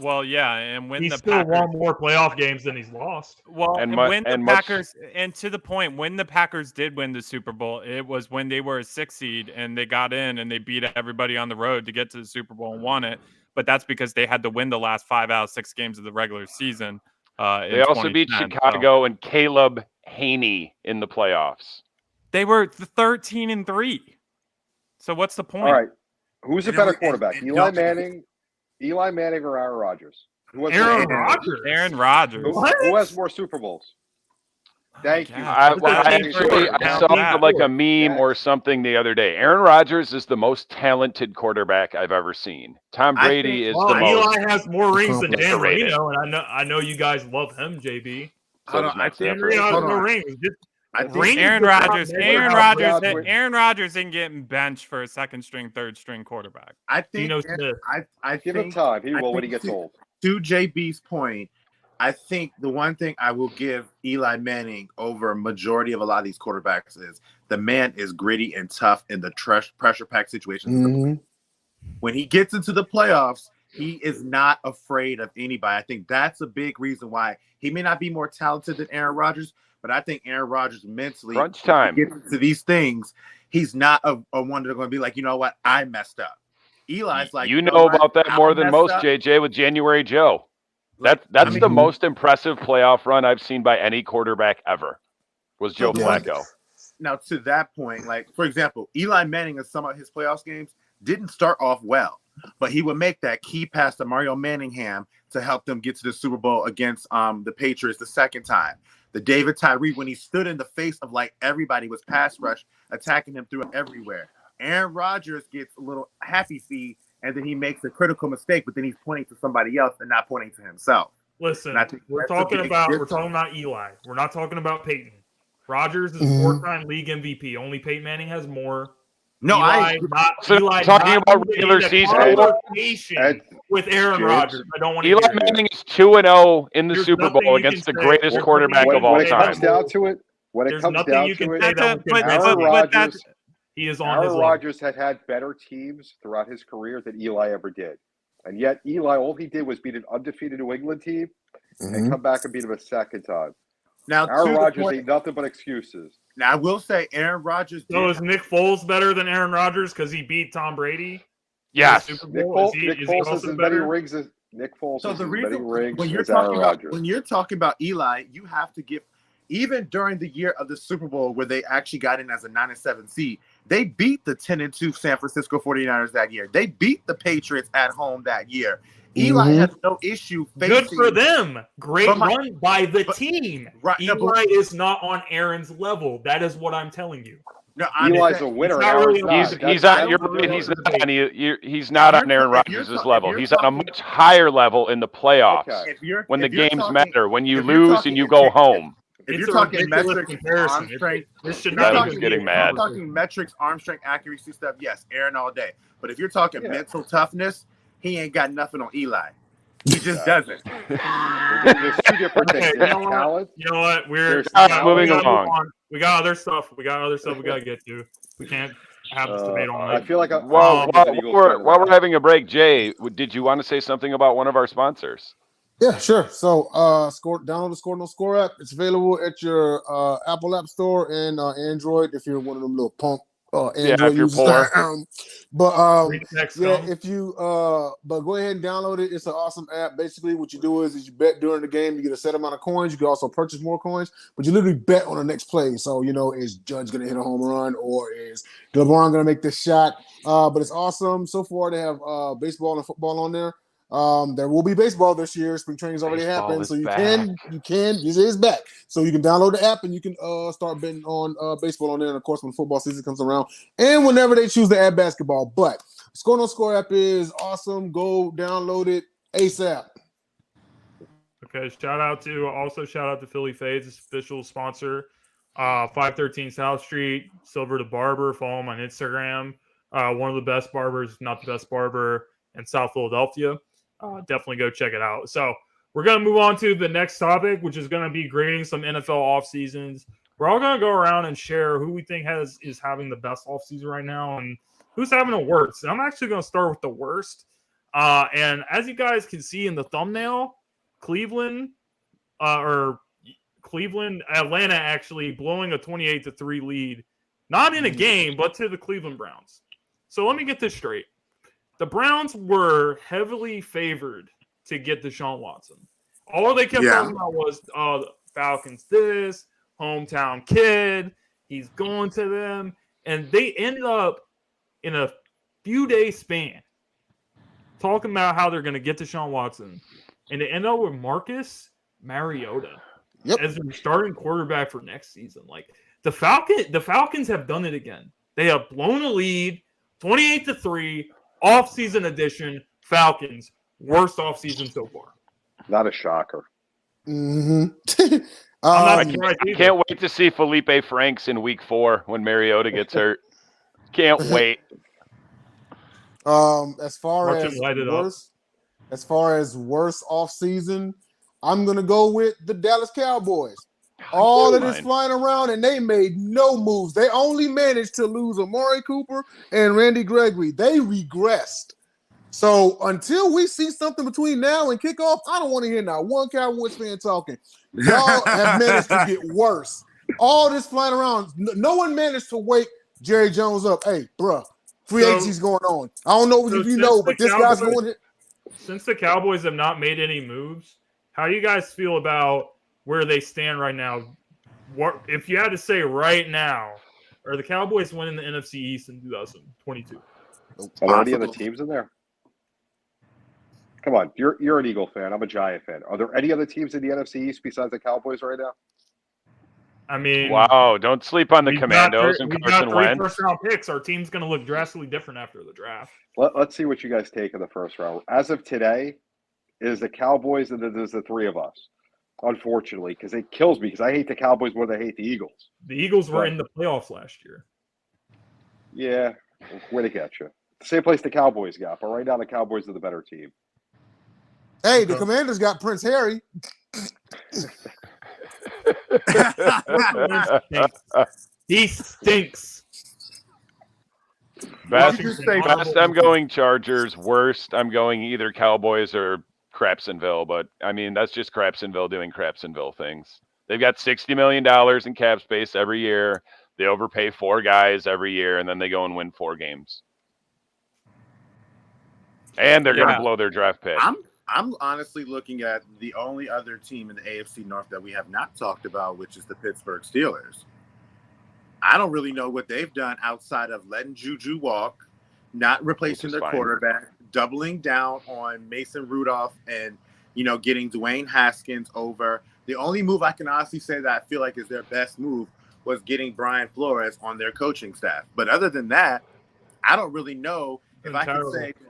Well, yeah, and when he's the still Packers won more playoff games than he's lost. Well, and to the point, when the Packers did win the Super Bowl, it was when they were a 6 seed and they got in and they beat everybody on the road to get to the Super Bowl and won it. But that's because they had to win the last 5 out of 6 games of the regular season. They also beat Chicago and Caleb Haney in the playoffs. They were 13-3. So what's the point? All right, who's a better quarterback, Eli Manning or Aaron Rodgers? Aaron Rodgers. Aaron Rodgers. Who has more Super Bowls? Thank you. I saw like a meme or something the other day. Aaron Rodgers is the most talented quarterback I've ever seen. Tom Brady is the most. Eli has more rings than Dan Marino, and I know you guys love him, JB. Dan Marino has more rings. Aaron Rodgers isn't getting benched for a second string, third string quarterback. I think I give him time. He will when he gets old. To JB's point, I think the one thing I will give Eli Manning over a majority of a lot of these quarterbacks is the man is gritty and tough in the pressure pack situations. When he gets into the playoffs, he is not afraid of anybody. I think that's a big reason why he may not be more talented than Aaron Rodgers, but I think Aaron Rodgers mentally, crunch time, gets into these things, he's not a one that's going to be like, you know what, I messed up. Eli's like, you know about that more than most, JJ, with January Joe. That's the most impressive playoff run I've seen by any quarterback ever. Was Joe Flacco. Now to that point, like for example, Eli Manning in some of his playoffs games didn't start off well, but he would make that key pass to Mario Manningham to help them get to the Super Bowl against the Patriots the second time. The David Tyree, when he stood in the face of like everybody was pass rush attacking him through everywhere. Aaron Rodgers gets a little happy feet and then he makes a critical mistake, but then he's pointing to somebody else and not pointing to himself. Listen, we're talking about Eli. We're not talking about Peyton. Rodgers is four-time league MVP. Only Peyton Manning has more. No, Eli talking about regular season with Aaron Rodgers. I don't want to. Eli Manning is 2-0 in the Super Bowl against the greatest quarterback of all time. When it comes down to it, Aaron Rodgers had better teams throughout his career than Eli ever did. And yet Eli, all he did was beat an undefeated New England team and come back and beat him a second time. Now Aaron Rodgers ain't nothing but excuses. Now I will say Aaron Rodgers. So is Nick Foles better than Aaron Rodgers because he beat Tom Brady? Yes. Nick Foles has as many rings as Aaron Rodgers. When you're talking about Eli, you have to give. Even during the year of the Super Bowl where they actually got in as a 9-7 seed, they beat the 10-2 San Francisco 49ers that year. They beat the Patriots at home that year. Eli has no issue facing. Good for them. Great run by the team. Right, Eli is not on Aaron's level. That is what I'm telling you. No, Eli's a winner. He's not on Aaron Rodgers' level. He's on a much higher level in the playoffs when the games matter. When you lose and you go home. If you're talking metrics, arm strength, getting mad. If you're talking metrics, arm strength, accuracy stuff, yes, Aaron all day. But if you're talking mental toughness, he ain't got nothing on Eli. He just doesn't. There's two different things. You know what? We're moving along. We got other stuff. We got to get to. We can't have this debate all night. I feel like while we're having a break, Jay, did you want to say something about one of our sponsors? Yeah, sure. So, download the Score No Score app. It's available at your Apple App Store and Android if you're one of them little punk Android if you're users. poor. If you but go ahead and download it. It's an awesome app. Basically, what you do is you bet during the game. You get a set amount of coins. You can also purchase more coins, but you literally bet on the next play. So is Judge going to hit a home run or is LeBron going to make this shot? But it's awesome. So far, they have baseball and football on there. There will be baseball this year. Spring training's already happened, so you can. It is back, so you can download the app and you can start betting on baseball on there. And of course, when football season comes around, and whenever they choose to add basketball. But Score No Score app is awesome. Go download it ASAP. Okay, shout out to Philly Fades, official sponsor. 513 South Street, Silver the Barber. Follow him on Instagram. One of the best barbers, if not the best barber in South Philadelphia. Definitely go check it out. So we're going to move on to the next topic, which is going to be grading some NFL off seasons. We're all going to go around and share who we think is having the best off season right now and who's having the worst. And I'm actually going to start with the worst. And as you guys can see in the thumbnail, Atlanta actually blowing a 28-3 lead, not in a game, but to the Cleveland Browns. So let me get this straight. The Browns were heavily favored to get Deshaun Watson. All they kept talking about was Falcons this, hometown kid, he's going to them. And they ended up in a few day span talking about how they're going to get Deshaun Watson. And they end up with Marcus Mariota as their starting quarterback for next season. Like the Falcons have done it again. They have blown a lead 28-3. Off-season edition, Falcons, worst off-season so far. Not a shocker. Mm-hmm. I can't wait to see Felipe Franks in week 4 when Mariota gets hurt. Can't wait. As far as worst off-season, I'm going to go with the Dallas Cowboys. All of this flying around, and they made no moves. They only managed to lose Amari Cooper and Randy Gregory. They regressed. So until we see something between now and kickoff, I don't want to hear not one Cowboys fan talking. Y'all have managed to get worse. All this flying around, no one managed to wake Jerry Jones up. Hey, bruh, free agency's going on. I don't know if you know, but this guy's going here. Since the Cowboys have not made any moves, how do you guys feel about where they stand right now? What if you had to say right now, Are the Cowboys winning the NFC East in 2022? Are there any other teams in there? Come on, you're an Eagle fan. I'm a Giant fan. Are there any other teams in the NFC East besides the Cowboys right now? I mean, wow, don't sleep on the we've Commandos and we've Carson got 3 Wentz. first-round picks. Our team's going to look drastically different after the draft. Let's see what you guys take in the first round. As of today, it is the Cowboys and there's the 3 of us. Unfortunately, because it kills me because I hate the Cowboys more than I hate the Eagles. The Eagles were in the playoffs last year. Yeah, way to get you. Same place the Cowboys got, but right now the Cowboys are the better team. Hey, the Commanders got Prince Harry. He stinks. Best I'm going Chargers. Worst, I'm going either Cowboys or Crapsonville. But, I mean, that's just Crapsonville doing Crapsonville things. They've got $60 million in cap space every year. They overpay 4 guys every year, and then they go and win 4 games. And they're going to blow their draft pick. I'm honestly looking at the only other team in the AFC North that we have not talked about, which is the Pittsburgh Steelers. I don't really know what they've done outside of letting Juju walk, not replacing their quarterback, doubling down on Mason Rudolph and, getting Dwayne Haskins over. The only move I can honestly say that I feel like is their best move was getting Brian Flores on their coaching staff. But other than that, I don't really know if I can say –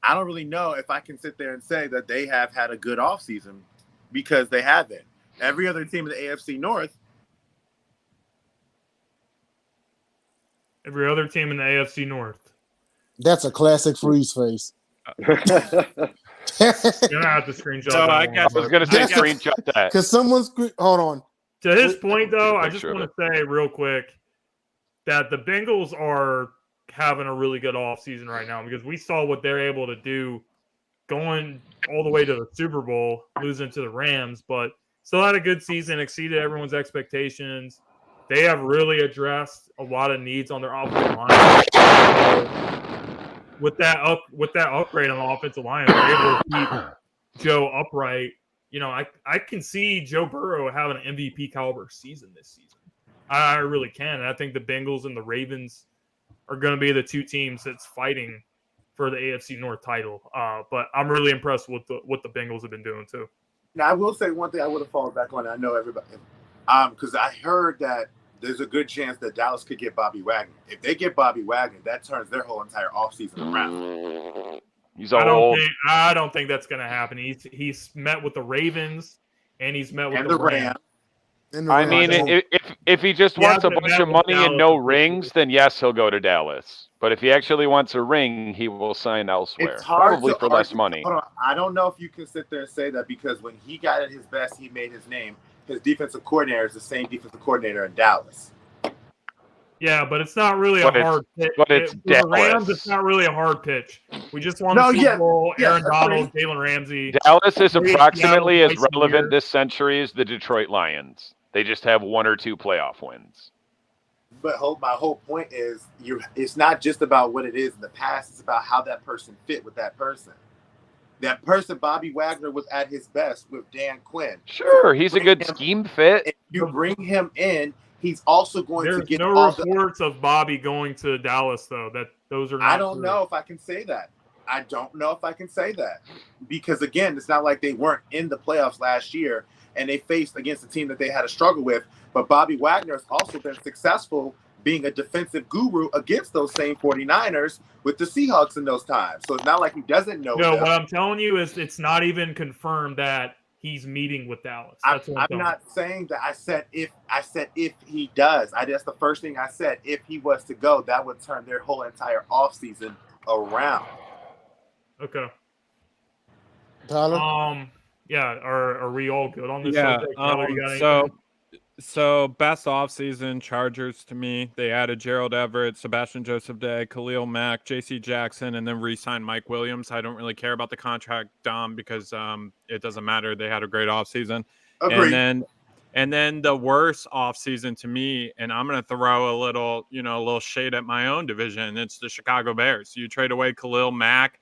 I don't really know if I can sit there and say that they have had a good offseason because they haven't. Every other team in the AFC North. Every other team in the AFC North. That's a classic freeze face. You're going to have to screenshot that. I was going to say screenshot that. Because hold on. To his point, though, I just want to say real quick that the Bengals are having a really good offseason right now because we saw what they're able to do going all the way to the Super Bowl, losing to the Rams, but still had a good season, exceeded everyone's expectations. They have really addressed a lot of needs on their offensive line. With that upgrade on the offensive line, they're able to keep Joe upright. I can see Joe Burrow having an MVP caliber season this season. I really can. And I think the Bengals and the Ravens are going to be the 2 teams that's fighting for the AFC North title. But I'm really impressed with what the Bengals have been doing too. Now, I will say one thing I would have fallen back on. I know everybody, because I heard that there's a good chance that Dallas could get Bobby Wagner. If they get Bobby Wagner, that turns their whole entire offseason around. He's old. I don't think that's going to happen. He's met with the Ravens and he's met with the Rams. I mean, if he just wants a bunch of money and no rings, then yes, he'll go to Dallas. But if he actually wants a ring, he will sign elsewhere, probably for less money. Hold on. I don't know if you can sit there and say that because when he got at his best, he made his name. His defensive coordinator is the same defensive coordinator in Dallas. Yeah, but it's not really a hard pitch. But it's Dallas. The Rams, it's not really a hard pitch. We just won the Super Bowl. Aaron Donald, Jalen Ramsey. Dallas is approximately as relevant this century as the Detroit Lions. They just have 1 or 2 playoff wins. But my whole point is, it's not just about what it is in the past. It's about how that person fit with that person. That person, Bobby Wagner, was at his best with Dan Quinn. Sure, he's a good scheme fit. If you bring him in, he's also going to get no reports of Bobby going to Dallas, though. Those are not I don't know if I can say that. I don't know if I can say that. Because, again, it's not like they weren't in the playoffs last year and they faced against a team that they had a struggle with. But Bobby Wagner has also been successful being a defensive guru against those same 49ers with the Seahawks in those times. So it's not like he doesn't know. No, what I'm telling you is it's not even confirmed that he's meeting with Dallas. That's what I'm not saying that. I said if he does. That's the first thing I said. If he was to go, that would turn their whole entire offseason around. Okay. Tyler? Yeah, are we all good on this? Yeah. Subject? So best offseason Chargers to me. They added Gerald Everett, Sebastian Joseph Day, Khalil Mack, J.C. Jackson, and then re-signed Mike Williams. I don't really care about the contract, Dom, because it doesn't matter. They had a great offseason. Agreed. And then the worst offseason to me, and I'm going to throw a little shade at my own division. It's the Chicago Bears. You trade away Khalil Mack.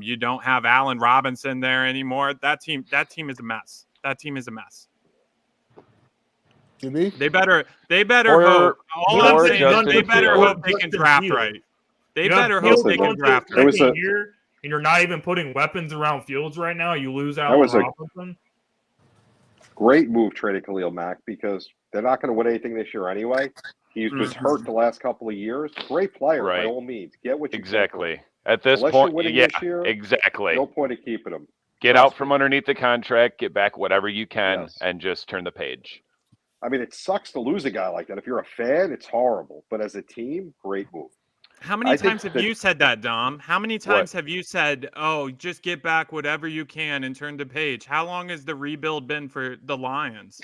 You don't have Allen Robinson there anymore. That team is a mess. That team is a mess. QB? They better Or- hope. All I'm or saying Justin is they better Fields. hope they can draft right. They You have better Fields hope they going can to draft the right. It was second a- year, and you're not even putting weapons around Fields right now. You lose out That was on a- Robinson. Great move trading Khalil Mack because they're not going to win anything this year anyway. He was hurt the last couple of years. Great player by Right. all means. Get what you can for him. Exactly. At this Unless point, you're winning yeah, this year, exactly. no point in keeping him. Get Trust out from me. underneath the contract, get back whatever you can, Yes. and just turn the page. I mean, it sucks to lose a guy like that. If you're a fan, it's horrible. But as a team, great move. How many I think times have that- you said that, Dom? How many times have you said, "Oh, just get back whatever you can and turn the page"? How long has the rebuild been for the Lions?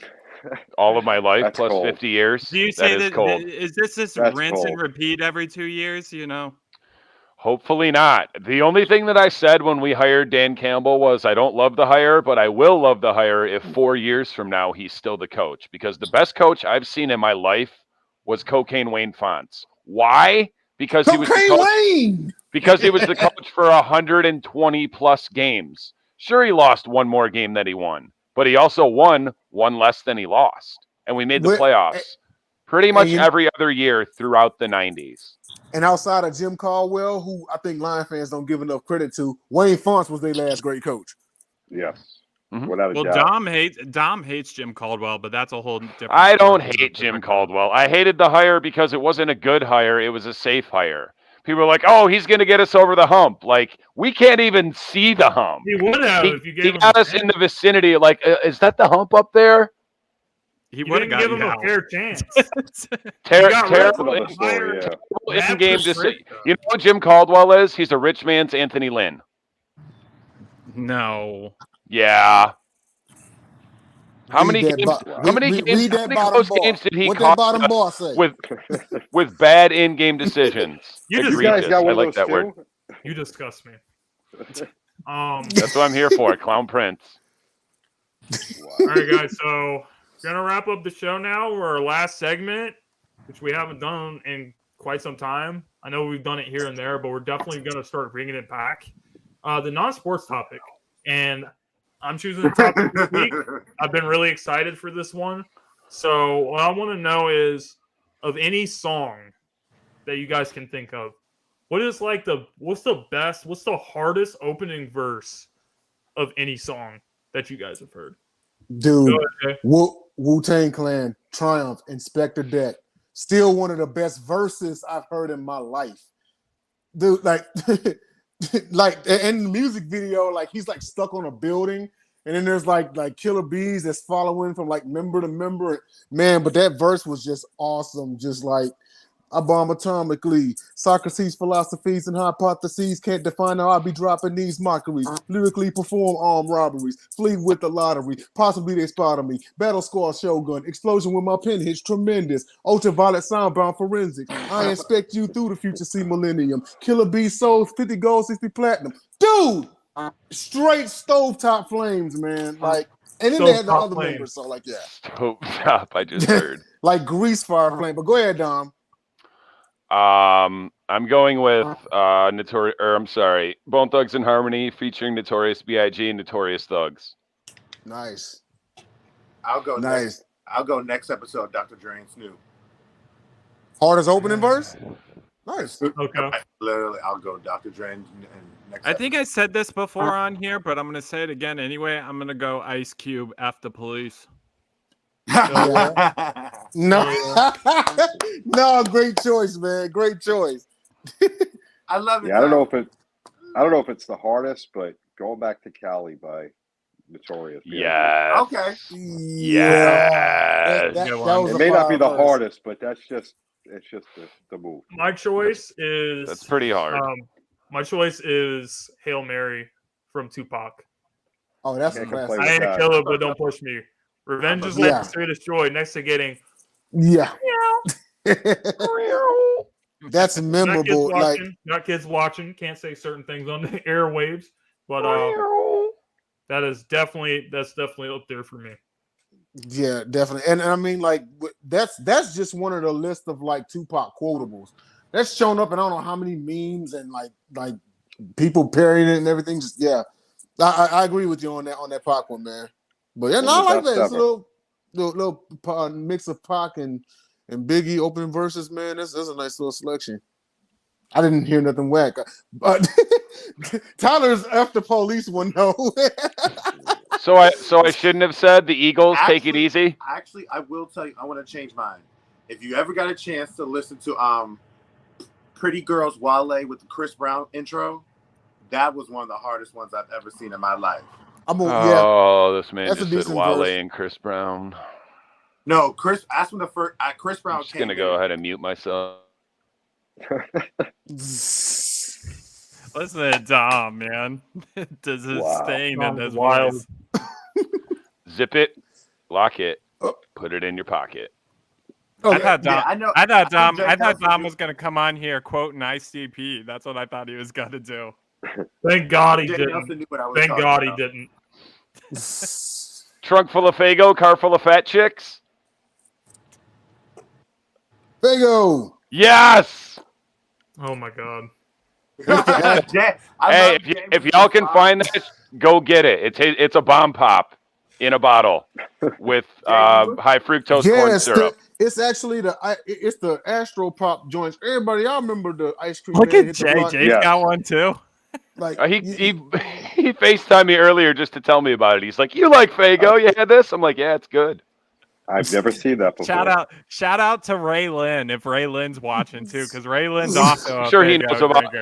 All of my life, That's plus cold. 50 years. Do you That say is that? cold. Is this That's rinse and cold. repeat every 2 years? You know. Hopefully not. The only thing that I said when we hired Dan Campbell was I don't love the hire, but I will love the hire if 4 years from now he's still the coach. Because the best coach I've seen in my life was Cocaine Wayne Fonts. Why? Because he was the Cocaine coach, Wayne! because he was the coach for 120 plus games. Sure, he lost one more game than he won, but he also won one less than he lost. And we made the But- playoffs pretty much you- every other year throughout the 90s. And outside of Jim Caldwell, who I think Lion fans don't give enough credit to, Wayne Fonts was their last great coach. Yes. Mhm. Without a Well, doubt. Dom hates Jim Caldwell, but that's a whole different. I don't story. hate Jim Caldwell. I hated the hire because it wasn't a good hire. It was a safe hire. People are like, oh, he's going to get us over the hump. Like, we can't even see the hump. He would have if you He gave him got a us chance. in the vicinity. Like, is that the hump up there? He You would have didn't got give you him a out. fair chance. Terrible That's another story, yeah. Matt in-game Patricia. decision. You know what Jim Caldwell is? He's a rich man's Anthony Lynn. No. Yeah. How many Read that games? bo- How many read- games? read How that many bottom close bar. games did he What that cost bottom us bar say? with bad in-game decisions? You just- You guys Egregious. got I one like of that those word. too? You disgust me. That's what I'm here for. Clown Prince. All right, guys. So we're gonna wrap up the show now. We're our last segment, which we haven't done in quite some time. I know we've done it here and there, but we're definitely gonna start bringing it back. The non-sports topic, and I'm choosing the topic this week. I've been really excited for this one. So what I want to know is, of any song that you guys can think of, what's the hardest opening verse of any song that you guys have heard? Dude, Go ahead, Jay. Wu-Tang Clan, Triumph, Inspector Deck. Still one of the best verses I've heard in my life. Dude, like, like in the music video, like he's like stuck on a building, and then there's like killer bees that's following from like member to member. Man, but that verse was just awesome. Just like, I bomb atomically. Socrates' philosophies and hypotheses can't define how I be dropping these mockeries. Lyrically perform armed robberies. Flee with the lottery. Possibly they spotted me. Battle squad shogun. Explosion with my pen hits tremendous. Ultraviolet soundbound forensic. I inspect you through the future see millennium. Killer bee souls 50 gold 60 platinum. Dude, straight stovetop flames, man. Like, and then they had the Stovetop other Flames. members. So like, yeah, Stop! I just heard. like grease fire flame. But go ahead, Dom. I'm going with Bone Thugs and Harmony featuring Notorious B.I.G. and Notorious Thugs. Nice. I'll go Nice. next. I'll go next episode. Dr. Dre and Snoop. Hardest opening verse? Nice. Okay. Literally, I'll go Dr. Dre and next. I think I said this before on here, but I'm gonna say it again anyway. I'm gonna go Ice Cube, F the police. No, no, great choice, man. Great choice. I love it. Yeah, I don't know if it's the hardest, but going back to Cali by Notorious. Yes. Okay. Yes. That Good was one. It a may not be fire the verse. hardest, but it's just the move. My choice is That's pretty hard. My choice is Hail Mary from Tupac. Oh, that's a Can't classic. complain. I ain't a that. killer, but don't push me. Revenge is Yeah. like the sweetest joy next to getting Yeah. That's not kids memorable. Like, watching, not kids watching. Can't say certain things on the airwaves, but that's definitely up there for me. yeah, definitely. And I mean, like, that's just one of the list of like Tupac quotables. That's shown up in I don't know how many memes and like people parrying it and everything. Just yeah. I agree with you on that Pac one, man. But yeah, no, I like that. It's a little mix of Pac and Biggie open verses, man. That's a nice little selection. I didn't hear nothing whack, but Tyler's after police one though. So I shouldn't have said the Eagles take it easy. Actually, I will tell you. I want to change mine. If you ever got a chance to listen to Pretty Girls Wale with the Chris Brown intro, that was one of the hardest ones I've ever seen in my life. This man That's just said Wale and Chris Brown. No, Chris. That's when the first Chris Brown. I'm just gonna go ahead and mute myself. Listen to Dom, man. Does his stain in his wild. voice. Zip it, lock it, put it in your pocket. I thought Dom Dom was gonna come on here quoting ICP. That's what I thought he was gonna do. Thank God he Jay didn't. Nelson knew what I was Thank talking God he about. didn't. Trunk full of Fago, car full of fat chicks. Fago. Yes. Oh my God. Hey, if y'all can find this, go get it. It's a bomb pop in a bottle with high fructose corn syrup. It's actually it's the Astro Pop joints. Everybody, y'all remember the ice cream? Look man at hit the block? Jay's got one too. Like He FaceTimed me earlier just to tell me about it. He's like, "You like Fago? You had this?" I'm like, "Yeah, it's good." I've never seen that before. Shout out to Ray Lynn if Ray Lynn's watching too, because Ray Lynn's also I'm sure he knows about.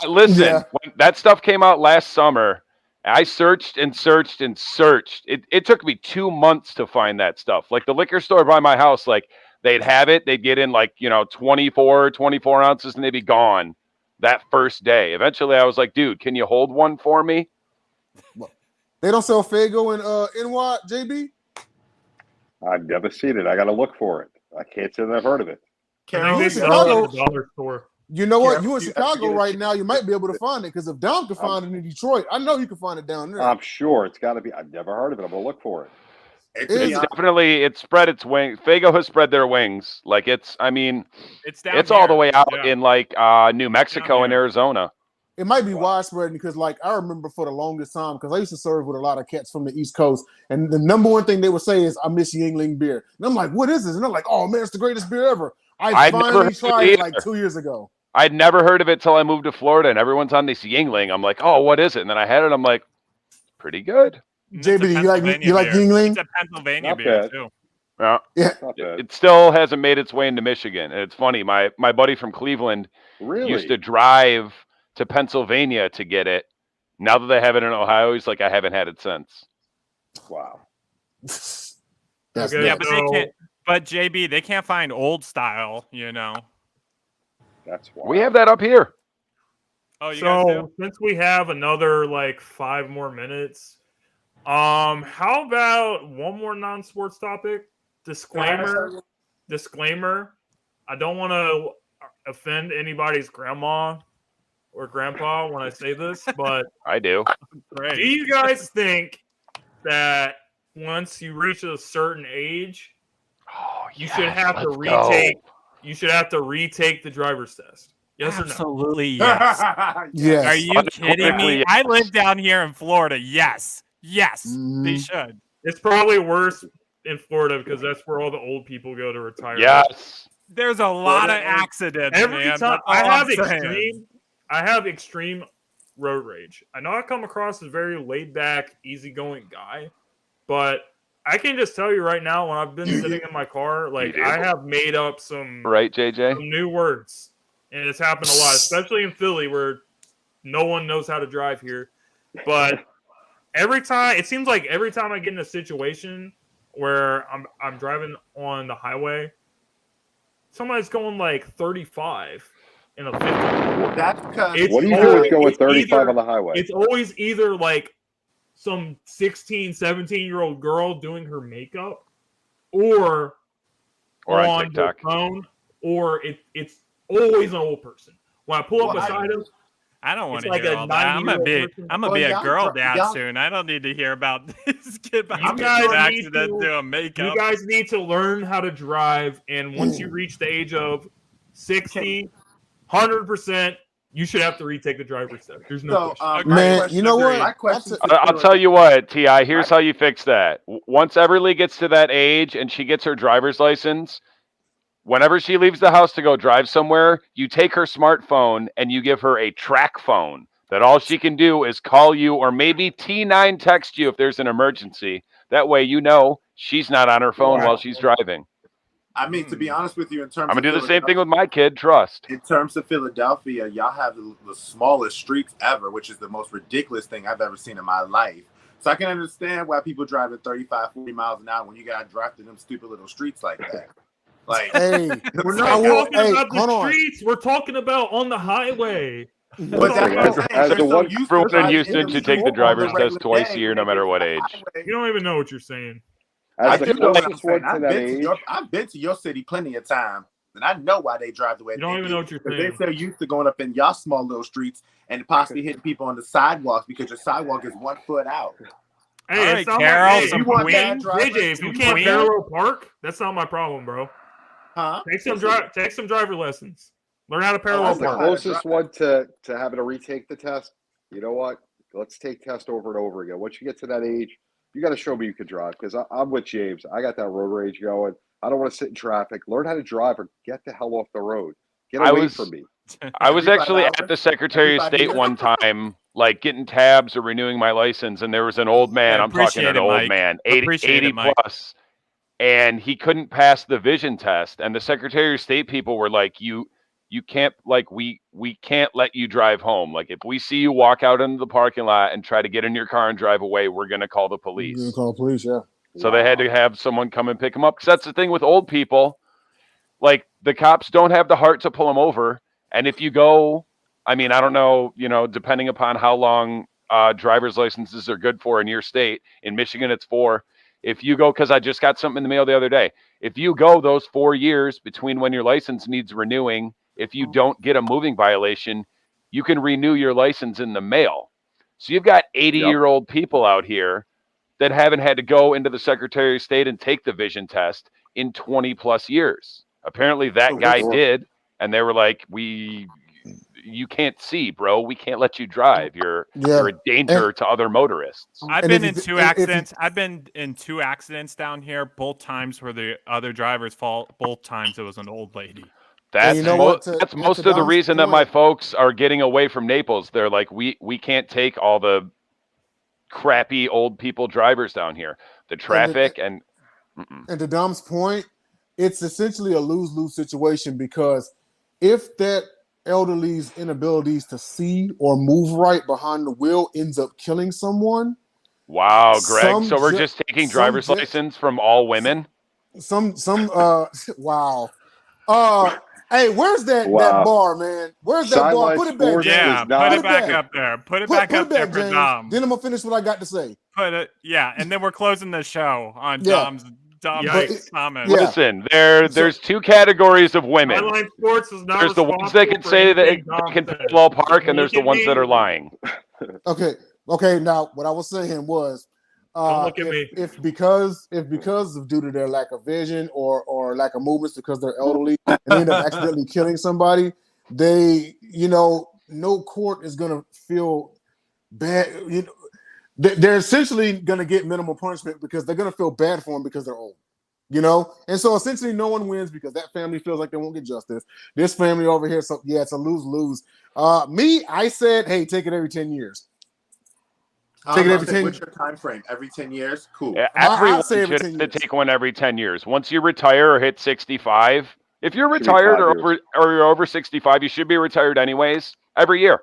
Listen, when that stuff came out last summer, I searched and searched and searched. It took me 2 months to find that stuff. Like the liquor store by my house, like they'd have it, they'd get in like 24 ounces, and they'd be gone that first day. Eventually, I was like, "Dude, can you hold one for me?" They don't sell Fago in NY, JB? I've never seen it. I got to look for it. I can't say that I've heard of it. Carol, in They sell it at the dollar store. You know what? Carol, You in you Chicago have to right now, you might be able to find it because if Dom can find it in Detroit, I know you can find it down there. I'm sure it's got to be. I've never heard of it. I'm going to look for it. It's spread its wings. Fago has spread their wings. Like it's down all the here. way out Yeah. in like New Mexico and Arizona. It might be widespread because, like, I remember for the longest time, because I used to serve with a lot of cats from the East Coast, and the number one thing they would say is, "I miss Yingling beer." And I'm like, "What is this?" And they're like, "Oh man, it's the greatest beer ever." I finally tried it like 2 years ago. I'd never heard of it till I moved to Florida, and everyone's on this Yingling. I'm like, "Oh, what is it?" And then I had it. I'm like, "Pretty good." JB, you like Yingling? It's a Pennsylvania Not beer bad. too. Yeah. Not bad. It still hasn't made its way into Michigan. And it's funny. My buddy from Cleveland Really? used to drive to Pennsylvania to get it. Now that they have it in Ohio, he's like, I haven't had it since. Wow. That's Okay, Yeah, nuts. but they can't. But JB, they can't find old style. That's wild. We have that up here. Oh, you guys So do? since we have another like 5 more minutes, how about one more non-sports topic? Disclaimer. I don't want to offend anybody's grandma or grandpa when I say this, but I do. Great. do you guys think that once you reach a certain age, Oh, you should have to retake? You should have to retake the driver's test. Yes or no? Absolutely yes. Yes. Are you kidding Unequivocally me? I live down here in Florida. Yes. They Mhm. should. It's probably worse in Florida because that's where all the old people go to retire. Yes. There's a lot of accidents, Every man. time That's all I'm saying. I have extreme road rage. I know I come across as a very laid back, easygoing guy, but I can just tell you right now, when I've been sitting in my car, like You do. I have made up some Right, JJ? some new words, and it's happened a lot, especially in Philly where no one knows how to drive here. But it seems like every time I get in a situation where I'm driving on the highway, somebody's going like 35 in a 50. That's because It's What do you do with going it's 35 either- on the highway? It's always either like some 16, 17-year-old girl doing her makeup or Or on on their TikTok. phone, or it's always an old person. When I pull up Well, beside him, I don't want It's to like hear a all that. I'm gonna 90-year-old be person. a Well, girl y'all- dad y'all- soon. I don't need to hear about this kid behind You me guys need accident to- doing makeup. you guys need to learn how to drive, and once you reach the age of 60, 100%, You should have to retake the driver's test. There's no So, question. Man, you know what? My question. I'll tell you what, Ti. Here's how you fix that. Once Everly gets to that age and she gets her driver's license, whenever she leaves the house to go drive somewhere, you take her smartphone and you give her a track phone that all she can do is call you or maybe T9 text you if there's an emergency. That way, you know she's not on her phone while she's driving. I mean, to be honest with you, in terms I'm gonna of do the same thing with my kid. Trust. In terms of Philadelphia, y'all have the smallest streets ever, which is the most ridiculous thing I've ever seen in my life. So I can understand why people drive at 35, 40 miles an hour when you got to drive through them stupid little streets like that. Like, Hey, We're not talking about the streets. We're talking about on the highway. But that's what I'm saying. As They're the so one- used to Everyone in driving Houston the should take the street driver's on the test regular twice a day year, no when they matter get what on the age. highway. You don't even know what you're saying. I As the do know what I'm closest one saying. to that age, I've been to your city plenty of times, and I know why they drive the way You don't they even do. know what you're Because saying. they're so used to going up in y'all small little streets and possibly hitting people on the sidewalks because your sidewalk is 1 foot out. Hey, All it's right, not Carol, my, hey, some you want Queen? that JJ, if you can't Queen? parallel park, that's not my problem, bro. Huh? Take some driver lessons. Learn how to as parallel the park. closest one to having to retake the test, you know what? Let's take test over and over again. Once you get to that age, you got to show me you can drive because I'm with James. I got that road rage going. I don't want to sit in traffic. Learn how to drive or get the hell off the road. Get away from me. I was actually at the Secretary of Everybody State one time, like getting tabs or renewing my license, and there was an old man. I I'm talking appreciate an it, old Mike. man, Appreciate 80 it, Mike. plus, and he couldn't pass the vision test. And the Secretary of State people were like, "You can't, like, we can't let you drive home. Like, if we see you walk out into the parking lot and try to get in your car and drive away, we're gonna call the police." You're gonna call the police, yeah. So they had to have someone come and pick them up. Because that's the thing with old people. Like, the cops don't have the heart to pull them over. And if you go, I mean, I don't know, depending upon how long driver's licenses are good for in your state. In Michigan, it's 4. If you go, because I just got something in the mail the other day. If you go those 4 years between when your license needs renewing, if you don't get a moving violation, you can renew your license in the mail. So you've got 80-year-old people out here that haven't had to go into the Secretary of State and take the vision test in 20 plus years. Apparently that guy did, and they were like, you can't see, bro. We can't let you drive. You're a danger to other motorists. I've been in 2 accidents. I've been in 2 accidents down here. Both times were the other driver's fault. Both times it was an old lady. That's most of the reason that my folks are getting away from Naples. They're like, we can't take all the crappy old people drivers down here. The traffic and to Dom's point, it's essentially a lose-lose situation because if that elderly's inabilities to see or move right behind the wheel ends up killing someone. Wow, Greg. So we're just taking driver's license from all women? Wow. Hey, where's that bar, man? Where's that bar? Put it back, James. Yeah, put it back up there. Put it back up there for James. Dom. Then I'm gonna finish what I got to say. And then we're closing the show on Dom's comment. Listen, there's 2 categories of women. Sideline Sports is not there's the ones that can say that it can parallel park, and there's the ones that are lying. Okay. Now, what I was saying was, don't look at me. If because of due to their lack of vision or lack of movements because they're elderly and they end up accidentally killing somebody, they no court is gonna feel bad. They're essentially going to get minimal punishment because they're going to feel bad for them because they're old, And so essentially no one wins because that family feels like they won't get justice. This family over here, so yeah, it's a lose-lose. I said, hey, take it every 10 years. Take it every 10 years. What's your time frame? Every 10 years? Cool. Yeah, everyone should have to take one every 10 years. Once you retire or hit 65, if you're retired or you're over 65, you should be retired anyways every year.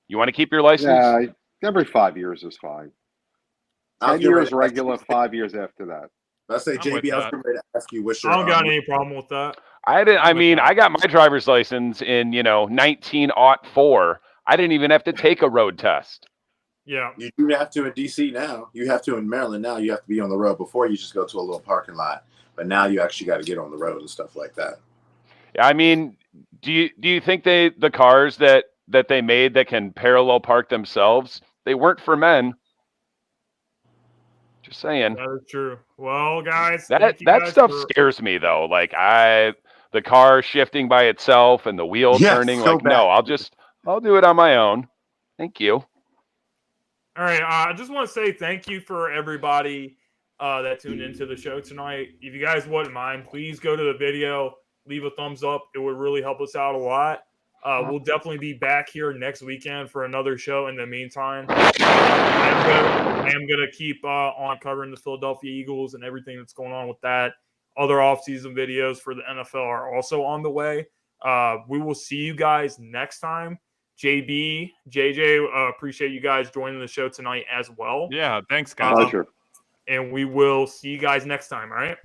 You want to keep your license? Yeah. Every 5 years is fine. 10 years regular, 5 years after that. Let's say, JB, I was ready to ask you what's your... I don't got any problem with that. I got my driver's license in, 1904. I didn't even have to take a road test. Yeah. You do have to in D.C. now. You have to in Maryland now. You have to be on the road. Before, you just go to a little parking lot. But now you actually got to get on the road and stuff like that. I mean, do you think the cars that they made that can parallel park themselves, they weren't for men? Just saying. That is true. Well, guys, that stuff scares me though. Like the car shifting by itself and the wheel turning. So no, I'll I'll do it on my own. Thank you. All right. I just want to say thank you for everybody that tuned into the show tonight. If you guys wouldn't mind, please go to the video, leave a thumbs up. It would really help us out a lot. We'll definitely be back here next weekend for another show. In the meantime, I am going to keep on covering the Philadelphia Eagles and everything that's going on with that. Other offseason videos for the NFL are also on the way. We will see you guys next time. JB, JJ, appreciate you guys joining the show tonight as well. Yeah, thanks, guys. Pleasure. And we will see you guys next time, all right?